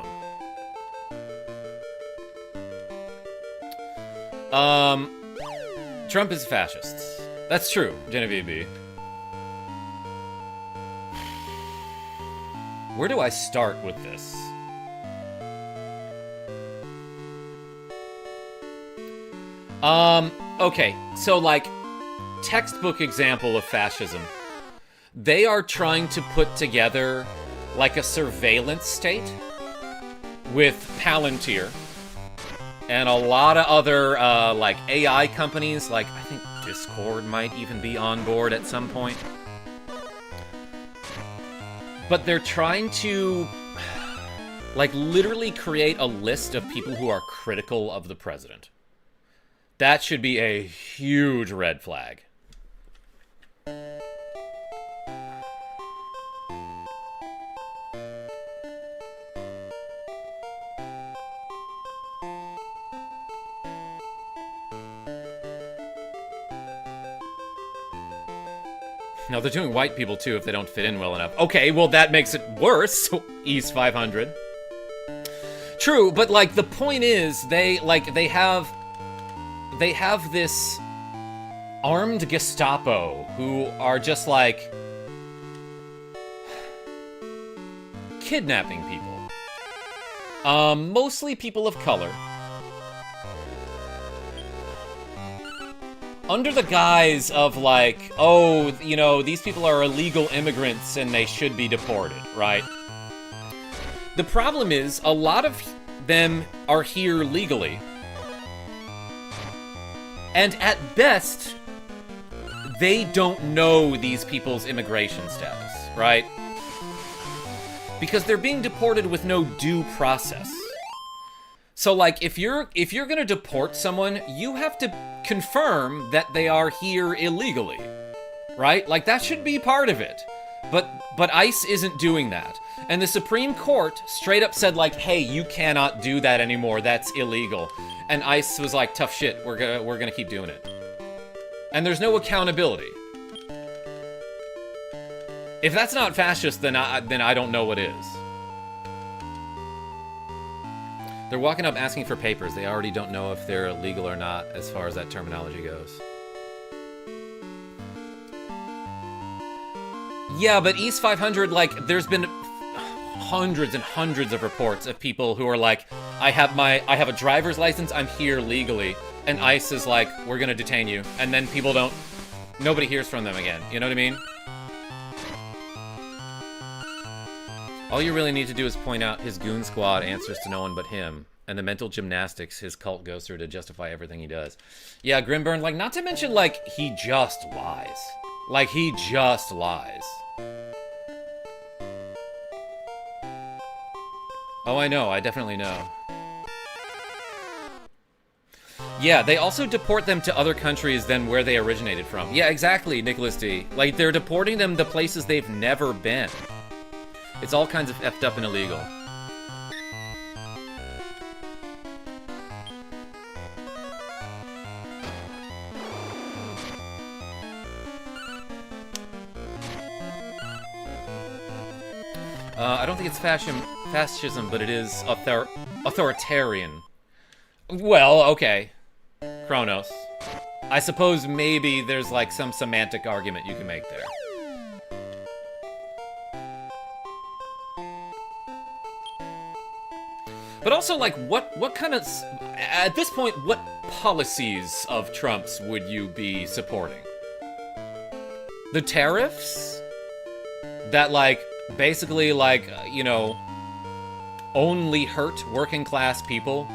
Trump is a fascist. That's true, Genevieve B. Where do I start with this? Okay, so like, textbook example of fascism. They are trying to put together like a surveillance state with Palantir and a lot of other like AI companies, like I think Discord might even be on board at some point. But they're trying to like literally create a list of people who are critical of the president. That should be a huge red flag. No, they're doing white people too if they don't fit in well enough. Okay, well that makes it worse, East 500. True, but like the point is, they have this armed Gestapo who are just like kidnapping people. Mostly people of color. Under the guise of like, oh, you know, these people are illegal immigrants and they should be deported, right? The problem is, a lot of them are here legally. And at best, they don't know these people's immigration status, right? Because they're being deported with no due process. So like, if you're gonna deport someone, you have to confirm that they are here illegally, right? Like, that should be part of it. But ICE isn't doing that. And the Supreme Court straight up said like, hey, you cannot do that anymore, that's illegal. And ICE was like, tough shit, we're gonna keep doing it. And there's no accountability. If that's not fascist, then I don't know what is. They're walking up asking for papers. They already don't know if they're legal or not as far as that terminology goes. Yeah, but East 500, like, there's been hundreds and hundreds of reports of people who are like, I have a driver's license, I'm here legally. And ICE is like, we're gonna detain you. And then nobody hears from them again. You know what I mean? All you really need to do is point out his goon squad answers to no one but him, and the mental gymnastics his cult goes through to justify everything he does. Yeah, Grimburn, like, not to mention, like, he just lies. Like, he just lies. Oh, I know, I definitely know. Yeah, they also deport them to other countries than where they originated from. Yeah, exactly, Nicholas D. Like, they're deporting them to places they've never been. It's all kinds of effed up and illegal. I don't think it's fascism, but it is authoritarian. Well, okay. Kronos. I suppose maybe there's like some semantic argument you can make there. But also, like, what kind of... At this point, what policies of Trump's would you be supporting? The tariffs? That, like, basically, like, you know, only hurt working class people,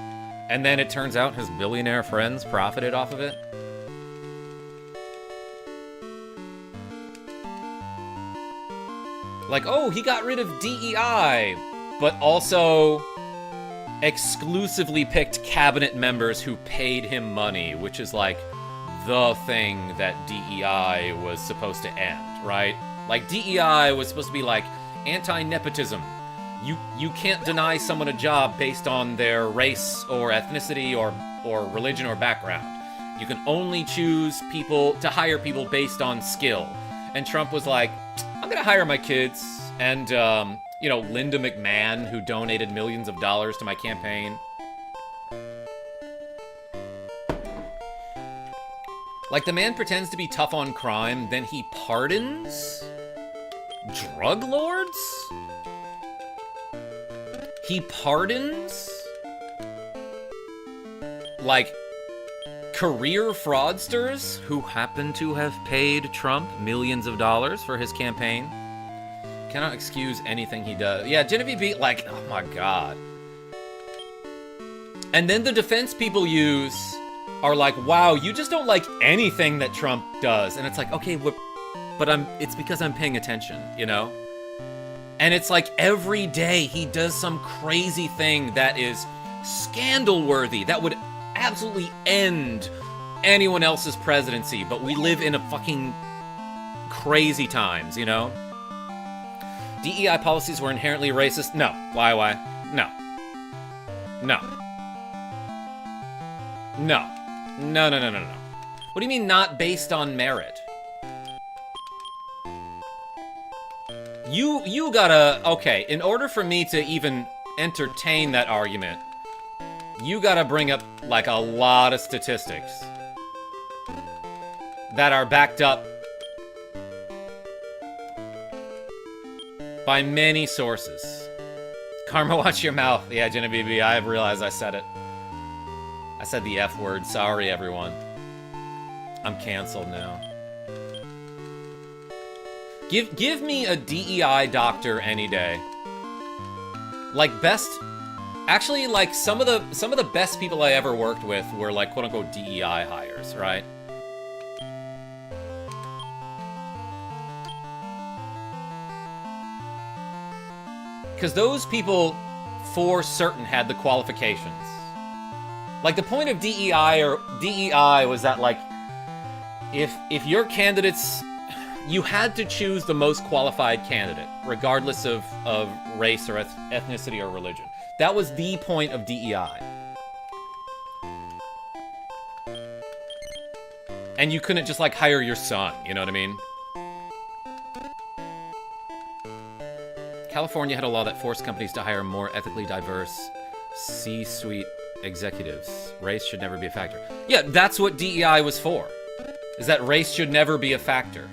and then it turns out his billionaire friends profited off of it? Like, oh, he got rid of DEI, but also exclusively picked cabinet members who paid him money, which is like the thing that DEI was supposed to end, right? Like, DEI was supposed to be like anti-nepotism. You can't deny someone a job based on their race or ethnicity or religion or background. You can only choose people to hire people based on skill. And Trump was like, I'm gonna hire my kids, and You know, Linda McMahon, who donated millions of dollars to my campaign. Like, the man pretends to be tough on crime, then he pardons drug lords? He pardons, like, career fraudsters who happen to have paid Trump millions of dollars for his campaign. Cannot excuse anything he does. Yeah, Genevieve B, like, oh my god. And then the defense people use are like, wow, you just don't like anything that Trump does. And it's like, okay, but it's because I'm paying attention, you know? And it's like every day he does some crazy thing that is scandal-worthy, that would absolutely end anyone else's presidency, but we live in a fucking crazy times, you know? DEI policies were inherently racist? No. Why? No. No. No. No. What do you mean not based on merit? You gotta... Okay, in order for me to even entertain that argument, you gotta bring up, like, a lot of statistics that are backed up by many sources. Karma, watch your mouth. Yeah, Genevieve, I realized I said it. I said the F word. Sorry, everyone. I'm canceled now. Give me a DEI doctor any day. Like, best... Actually, like, some of the best people I ever worked with were, like, quote-unquote DEI hires, right? Because those people, for certain, had the qualifications. Like, the point of DEI was that, like, if your candidates... You had to choose the most qualified candidate, regardless of race or ethnicity or religion. That was the point of DEI. And you couldn't just, like, hire your son, you know what I mean? California had a law that forced companies to hire more ethically diverse C-suite executives. Race should never be a factor. Yeah, that's what DEI was for. Is that race should never be a factor.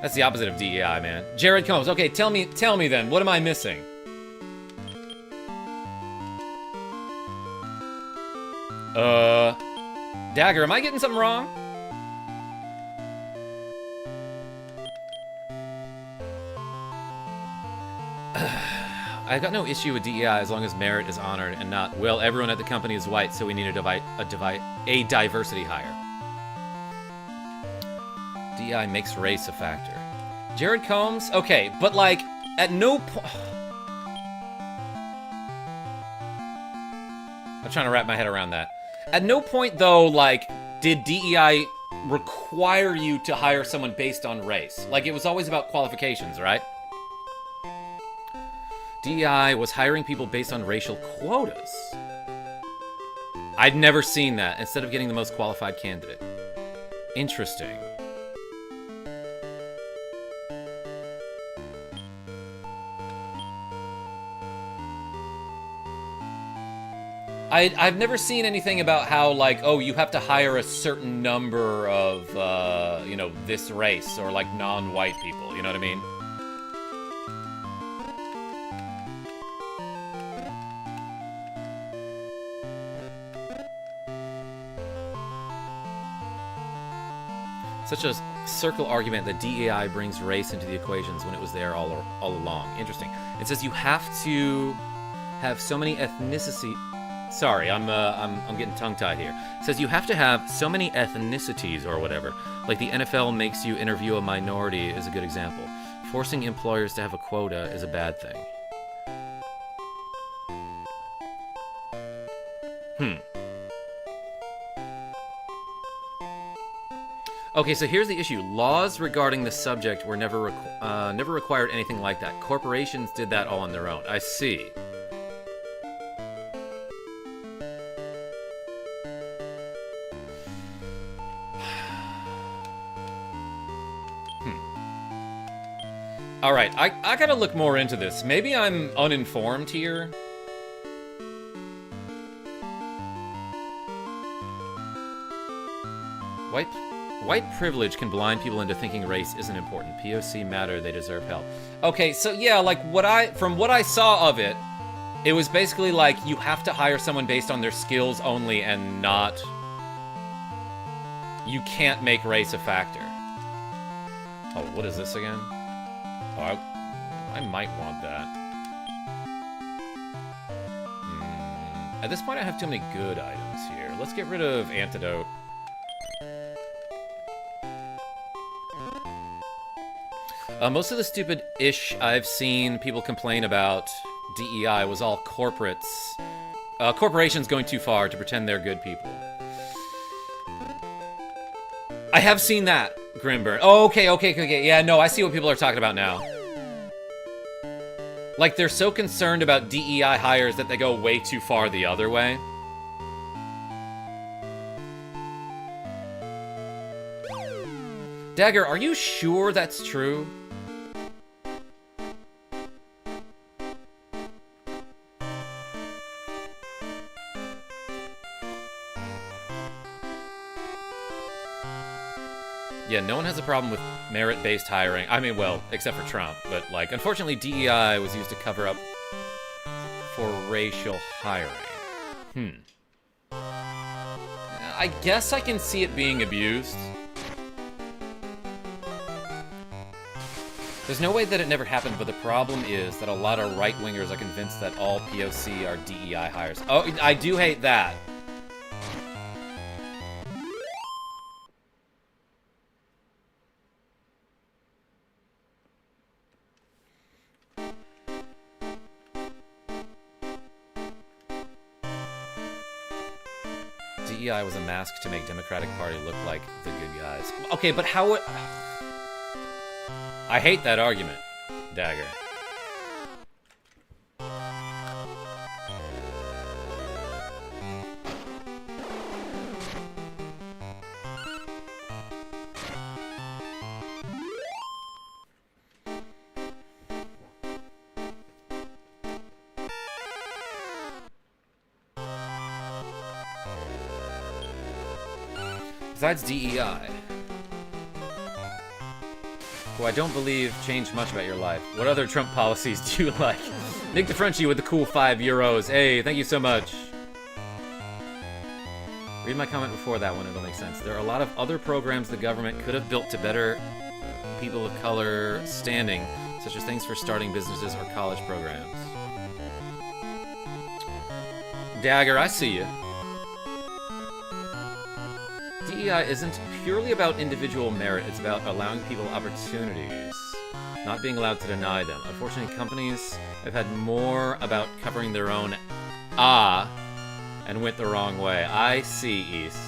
That's the opposite of DEI, man. Jared Combs. Okay, tell me then. What am I missing? Dagger, am I getting something wrong? I've got no issue with DEI as long as merit is honored and not, well, everyone at the company is white, so we need a diversity hire. DEI makes race a factor. Jared Combs? Okay, but, like, at no point... I'm trying to wrap my head around that. At no point, though, like, did DEI require you to hire someone based on race. Like, it was always about qualifications, right? DEI was hiring people based on racial quotas. I'd never seen that, instead of getting the most qualified candidate. Interesting. I've never seen anything about how, like, oh, you have to hire a certain number of, you know, this race, or, like, non-white people, you know what I mean? Such a circle argument that DEI brings race into the equations when it was there all along. Interesting. It says you have to have so many ethnicity... Sorry, I'm getting tongue-tied here. It says you have to have so many ethnicities or whatever. Like the NFL makes you interview a minority is a good example. Forcing employers to have a quota is a bad thing. Okay, so here's the issue. Laws regarding the subject were never required anything like that. Corporations did that all on their own. I see. Alright, I gotta look more into this. Maybe I'm uninformed here. White privilege can blind people into thinking race isn't important. POC matter, they deserve help. Okay, so yeah, like from what I saw of it, it was basically like you have to hire someone based on their skills only and not... You can't make race a factor. Oh, what is this again? Oh, I might want that. At this point, I have too many good items here. Let's get rid of Antidote. Most of the stupid-ish I've seen people complain about DEI was all corporates. Corporations going too far to pretend they're good people. I have seen that, Grimburn. Oh, okay. Yeah, no, I see what people are talking about now. Like, they're so concerned about DEI hires that they go way too far the other way. Dagger, are you sure that's true? Yeah, no one has a problem with merit-based hiring. I mean, well, except for Trump. But, like, unfortunately, DEI was used to cover up for racial hiring. I guess I can see it being abused. There's no way that it never happened, but the problem is that a lot of right-wingers are convinced that all POC are DEI hires. Oh, I do hate that. DEI was a mask to make Democratic Party look like the good guys. Okay, but how would... I hate that argument, Dagger. Besides DEI, who I don't believe changed much about your life, what other Trump policies do you like? Nick DeFrenchie with the cool €5. Hey, thank you so much. Read my comment before that one, it'll make sense. There are a lot of other programs the government could have built to better people of color standing, such as things for starting businesses or college programs. Dagger, I see you. DEI isn't purely about individual merit, it's about allowing people opportunities, not being allowed to deny them. Unfortunately, companies have had more about covering their own and went the wrong way. I see, East.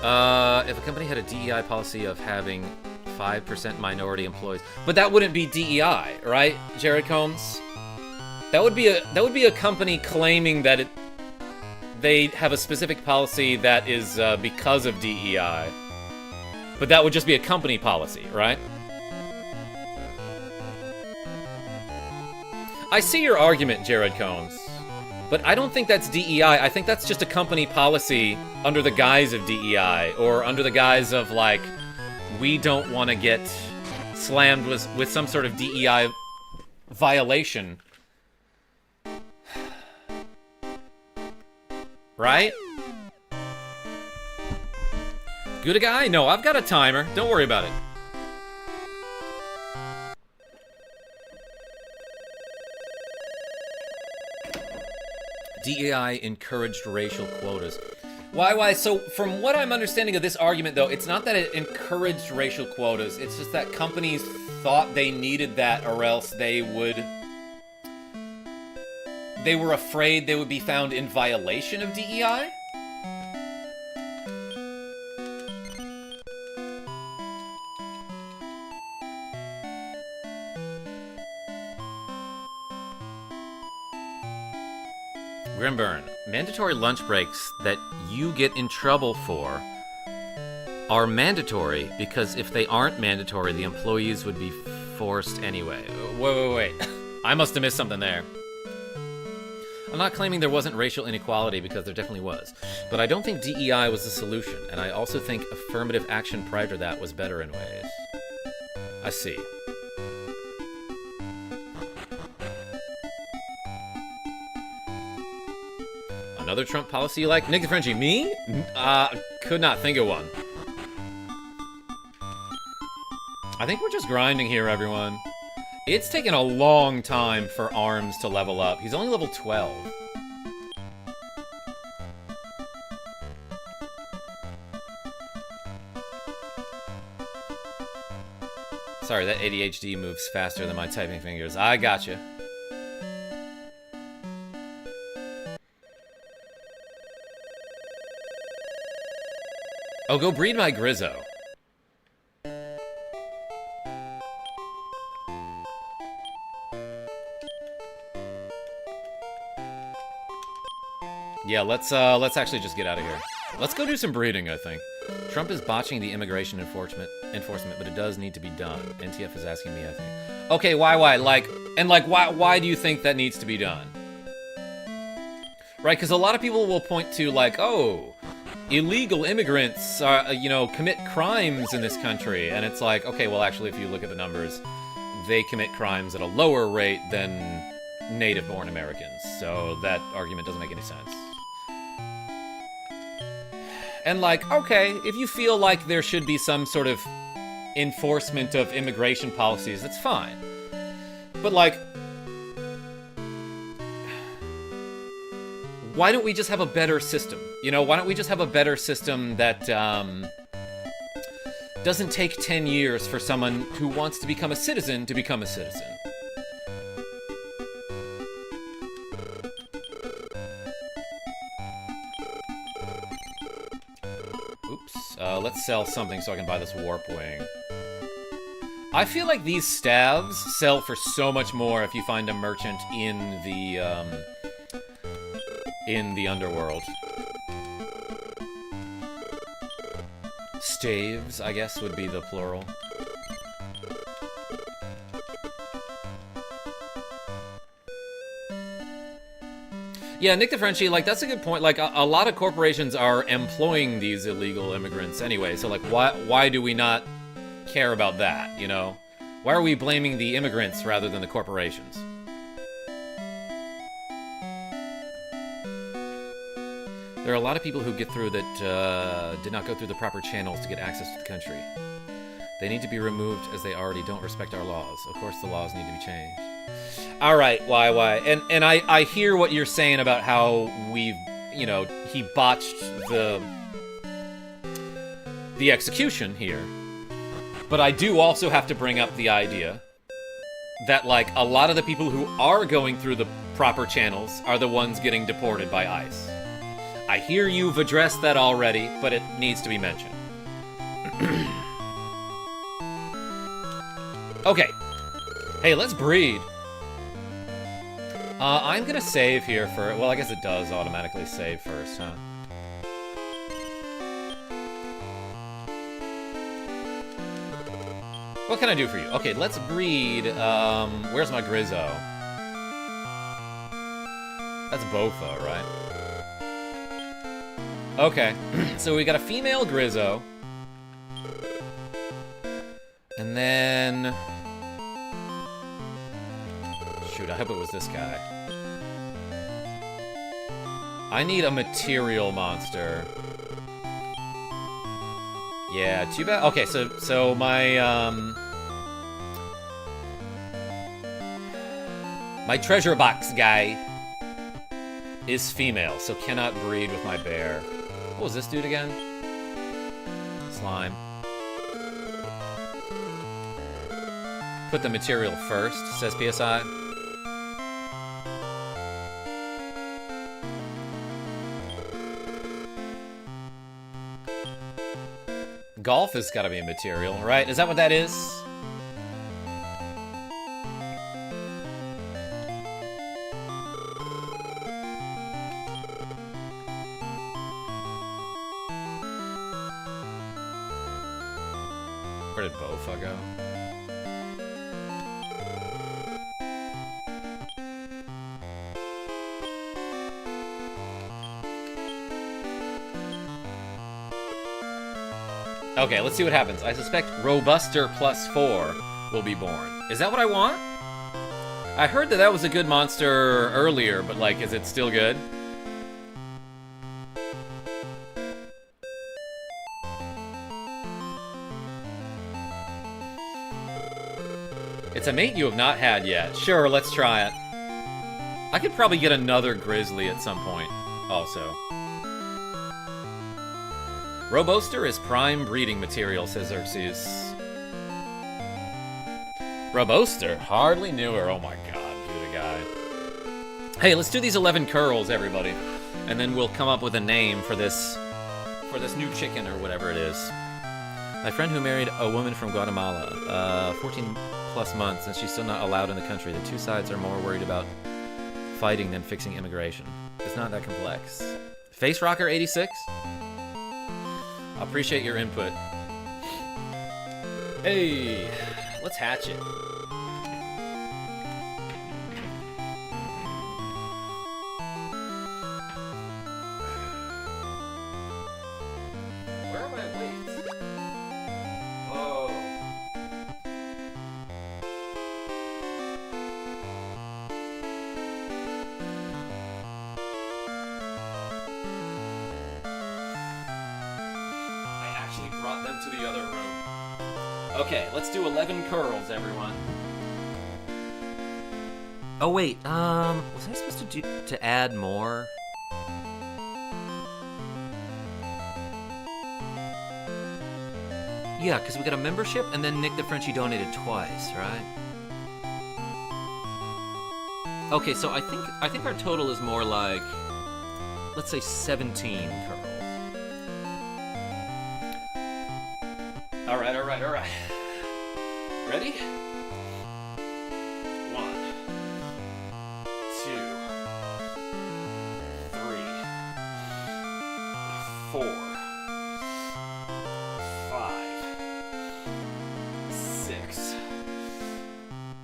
If a company had a DEI policy of having 5% minority employees, but that wouldn't be DEI, right, Jared Combs? That would be a company claiming that they have a specific policy that is because of DEI. But that would just be a company policy, right? I see your argument, Jared Combs. But I don't think that's DEI. I think that's just a company policy under the guise of DEI, or under the guise of, like, we don't want to get slammed with some sort of DEI violation. Right? Good a guy? No, I've got a timer. Don't worry about it. DEI encouraged racial quotas. Why? So, from what I'm understanding of this argument, though, it's not that it encouraged racial quotas. It's just that companies thought they needed that, or else they were afraid they would be found in violation of DEI? Grimburn, mandatory lunch breaks that you get in trouble for are mandatory, because if they aren't mandatory, the employees would be forced anyway. Wait. I must have missed something there. I'm not claiming there wasn't racial inequality, because there definitely was. But I don't think DEI was the solution, and I also think affirmative action prior to that was better in ways. I see. Another Trump policy you like? Nick the Frenchie, me? Could not think of one. I think we're just grinding here, everyone. It's taken a long time for Arms to level up. He's only level 12. Sorry, that ADHD moves faster than my typing fingers. I gotcha. Oh, go breed my Grizzo. Yeah, let's actually just get out of here. Let's go do some breeding, I think. Trump is botching the immigration enforcement, but it does need to be done. NTF is asking me, I think. Okay, why? Why do you think that needs to be done? Right, because a lot of people will point to, like, oh, illegal immigrants, commit crimes in this country. And it's like, okay, well, actually, if you look at the numbers, they commit crimes at a lower rate than native-born Americans. So that argument doesn't make any sense. And, like, okay, if you feel like there should be some sort of enforcement of immigration policies, that's fine. But, like, why don't we just have a better system? You know, why don't we just have a better system that doesn't take 10 years for someone who wants to become a citizen to become a citizen? Oops. Let's sell something so I can buy this warp wing. I feel like these staves sell for so much more if you find a merchant in the underworld. Staves, I guess, would be the plural. Yeah, Nick the Frenchie, like, that's a good point. Like, a lot of corporations are employing these illegal immigrants anyway, so, like, why do we not care about that, you know? Why are we blaming the immigrants rather than the corporations? There are a lot of people who get through that did not go through the proper channels to get access to the country. They need to be removed as they already don't respect our laws. Of course, the laws need to be changed. All right, why? And I hear what you're saying about how we've, you know, he botched the execution here. But I do also have to bring up the idea that, like, a lot of the people who are going through the proper channels are the ones getting deported by ICE. I hear you've addressed that already, but it needs to be mentioned. Okay. Hey, let's breed. I'm gonna save here for... Well, I guess it does automatically save first, huh? What can I do for you? Okay, let's breed... where's my Grizzo? That's Botha, right? Okay, so we got a female Grizzo. And then... Shoot, I hope it was this guy. I need a material monster. Yeah, too bad. Okay, so my, my treasure box guy is female, so cannot breed with my bear. What was this dude again? Slime. Put the material first, says PSI. Golf has got to be a material, right? Is that what that is? Where did Bofa go? Okay, let's see what happens. I suspect Robuster +4 will be born. Is that what I want? I heard that that was a good monster earlier, but like, is it still good? It's a mate you have not had yet. Sure, let's try it. I could probably get another grizzly at some point, also. Robuster is prime breeding material, says Searzz. Robuster? Hardly knew her. Oh my god, good guy. Hey, let's do these 11 curls, everybody. And then we'll come up with a name for this new chicken or whatever it is. My friend who married a woman from Guatemala, 14 plus months, and she's still not allowed in the country. The two sides are more worried about fighting than fixing immigration. It's not that complex. Face Rocker 86? I appreciate your input. Hey, let's hatch it. Where are my weights? Oh. Brought them to the other room. Okay, let's do 11 curls, everyone. Oh wait, was I supposed to add more? Yeah, because we got a membership and then Nick the Frenchie donated twice, right? Okay, so I think our total is more like, let's say 17 curls. All right. Ready? 1, 2, 3, 4, 5, 6,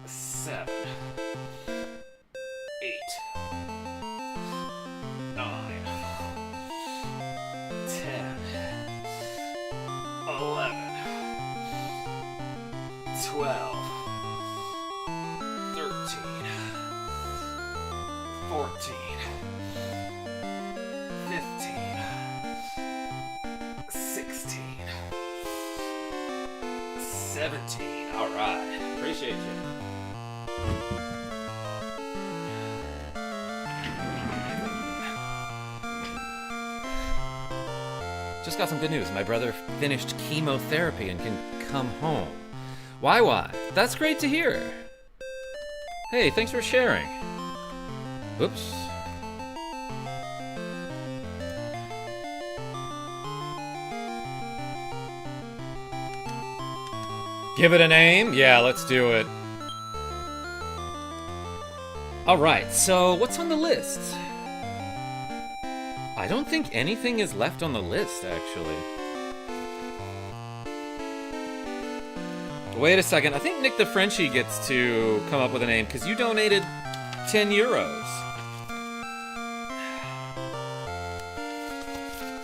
7, 8, 9, 10, 11, 12, 13, 14, 15, 16, 17. All right. Appreciate you. Just got some good news. My brother finished chemotherapy and can come home. Why? That's great to hear. Hey, thanks for sharing. Oops. Give it a name? Yeah, let's do it. Alright, so what's on the list? I don't think anything is left on the list, actually. Wait a second, I think Nick the Frenchie gets to come up with a name, because you donated 10 euros.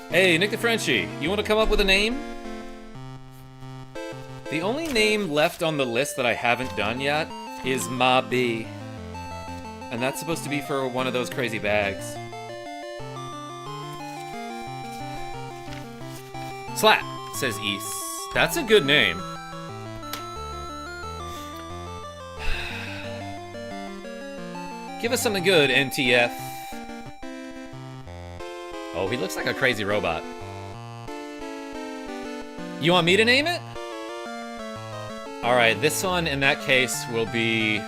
Hey, Nick the Frenchie, you want to come up with a name? The only name left on the list that I haven't done yet is Ma B. And that's supposed to be for one of those crazy bags. Slap, says East. That's a good name. Give us something good, NTF. Oh, he looks like a crazy robot. You want me to name it? Alright, this one, in that case, will be...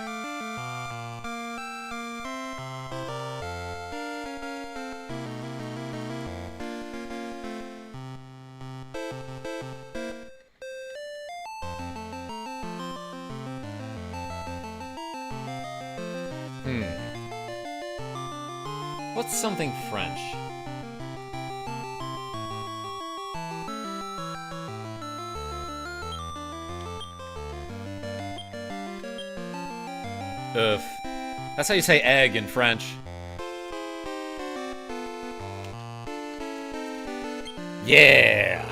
What's something French? Oof. That's how you say egg in French. Yeah!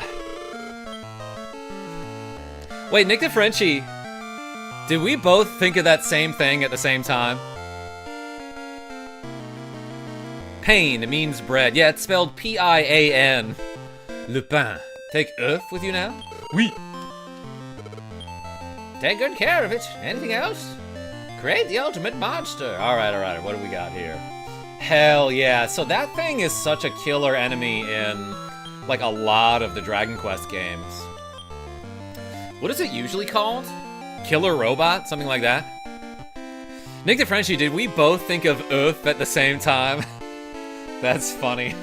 Wait, Nick the Frenchie, did we both think of that same thing at the same time? Pain, it means bread. Yeah, it's spelled P-I-A-N. Le pain. Take œuf with you now? Oui. Take good care of it. Anything else? Create the ultimate monster. Alright, what do we got here? Hell yeah. So that thing is such a killer enemy in, like, a lot of the Dragon Quest games. What is it usually called? Killer Robot? Something like that? Nick the Frenchie, did we both think of œuf at the same time? That's funny.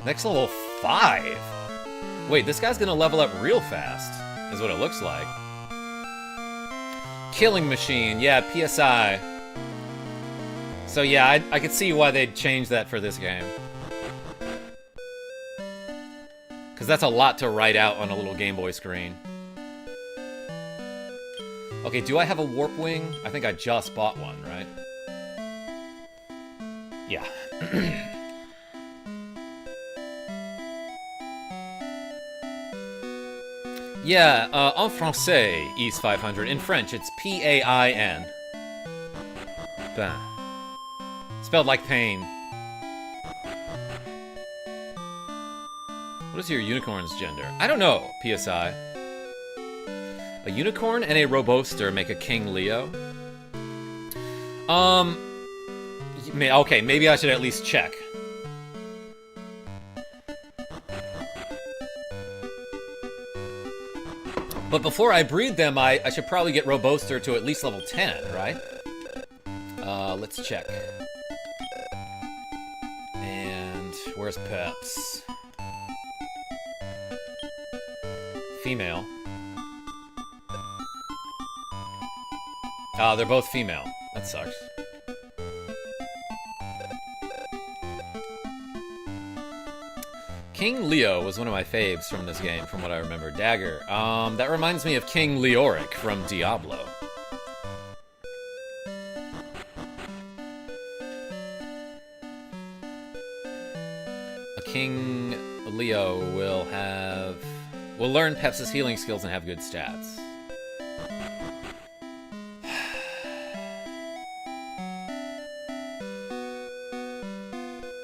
Next level 5. Wait, this guy's gonna level up real fast, is what it looks like. Killing Machine, yeah, PSI. So yeah, I could see why they'd change that for this game. Because that's a lot to write out on a little Game Boy screen. Okay, do I have a Warp Wing? I think I just bought one, right? Yeah. Yeah, en français, East 500. In French, it's P-A-I-N. Pain. Spelled like pain. What is your unicorn's gender? I don't know, PSI. A unicorn and a roboster make a King Leo? Okay, maybe I should at least check. But before I breed them, I should probably get Roboster to at least level 10, right? Let's check. And where's Peps? Female. They're both female. That sucks. King Leo was one of my faves from this game, from what I remember. Dagger. That reminds me of King Leoric from Diablo. A King Leo will learn Peps' healing skills and have good stats.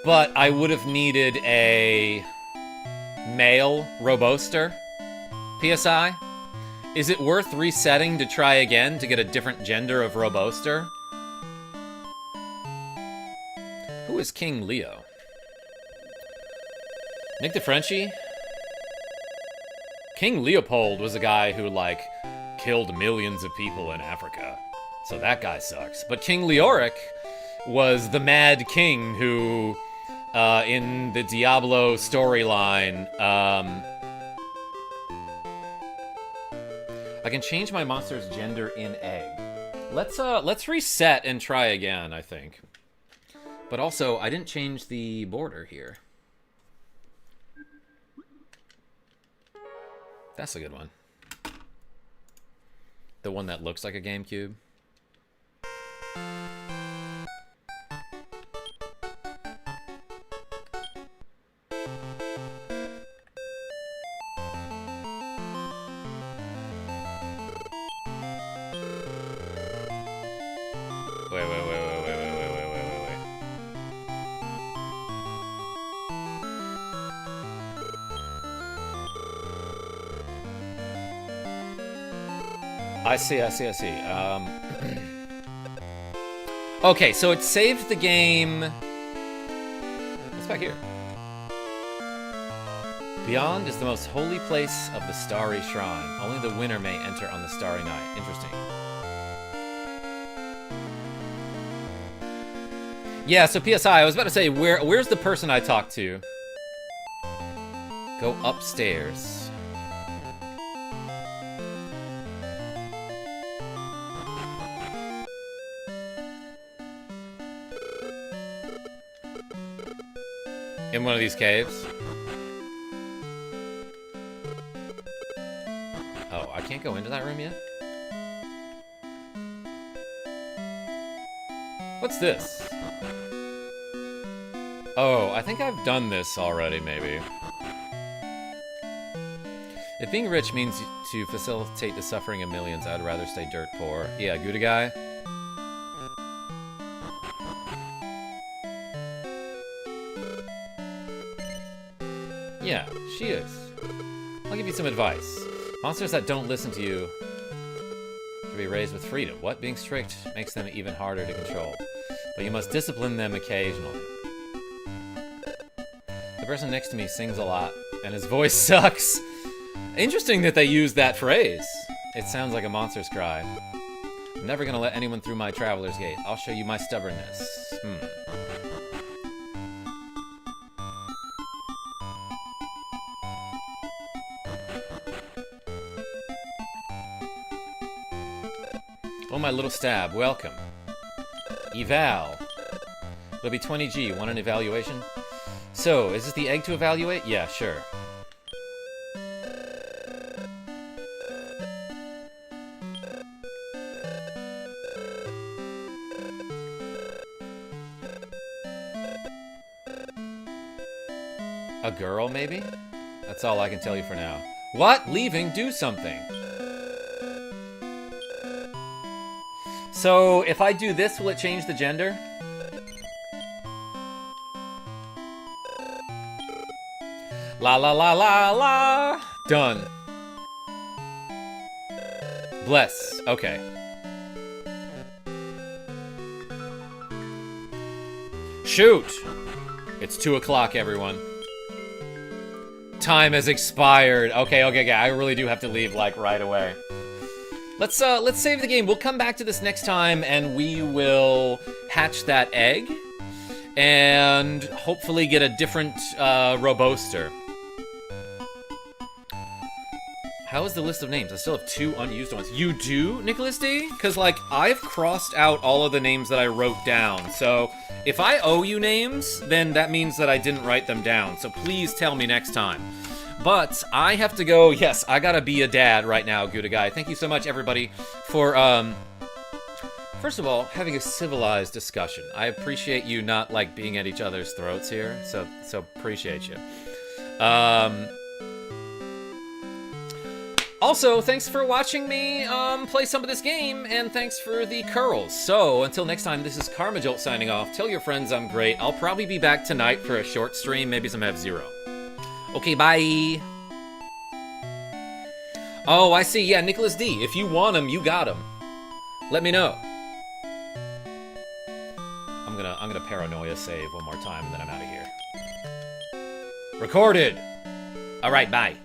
But I would have needed a male Roboster, PSI? Is it worth resetting to try again to get a different gender of Roboster? Who is King Leo? Nick the Frenchie? King Leopold was a guy who, like, killed millions of people in Africa. So that guy sucks. But King Leoric was the Mad King who, in the Diablo storyline, I can change my monster's gender in egg. Let's reset and try again, I think. But also, I didn't change the border here. That's a good one. The one that looks like a GameCube. I see. Okay, so it saved the game... What's back here? Beyond is the most holy place of the Starry Shrine. Only the winner may enter on the Starry Night. Interesting. Yeah, so PSI, I was about to say, where's the person I talked to? Go upstairs. In one of these caves? Oh, I can't go into that room yet? What's this? Oh, I think I've done this already, maybe. If being rich means to facilitate the suffering of millions, I'd rather stay dirt poor. Yeah, Gouda guy. Yeah, she is. I'll give you some advice. Monsters that don't listen to you should be raised with freedom. What? Being strict makes them even harder to control. But you must discipline them occasionally. The person next to me sings a lot, and his voice sucks. Interesting that they use that phrase. It sounds like a monster's cry. I'm never gonna let anyone through my traveler's gate. I'll show you my stubbornness. Oh, my little stab. Welcome. Eval. It'll be 20G. Want an evaluation? So, is this the egg to evaluate? Yeah, sure. A girl, maybe? That's all I can tell you for now. What? Leaving? Do something. So, if I do this, will it change the gender? La la la la la! Done. Bless. Okay. Shoot! It's 2 o'clock, everyone. Time has expired. Okay, I really do have to leave, like, right away. Let's save the game. We'll come back to this next time, and we will hatch that egg, and hopefully get a different Roboster. How is the list of names? I still have 2 unused ones. You do, Nicholas D? Because, like, I've crossed out all of the names that I wrote down, so if I owe you names, then that means that I didn't write them down, so please tell me next time. But I have to go. Yes, I gotta be a dad right now, Gouda guy. Thank you so much, everybody, for, first of all, having a civilized discussion. I appreciate you not, like, being at each other's throats here, so appreciate you. Also, thanks for watching me, play some of this game, and thanks for the curls. So, until next time, this is KarmaJolt signing off. Tell your friends I'm great. I'll probably be back tonight for a short stream, maybe some F-Zero. Okay, bye. Oh, I see. Yeah, Nicholas D. If you want him, you got him. Let me know. I'm gonna paranoia save one more time, and then I'm out of here. Recorded. All right, bye.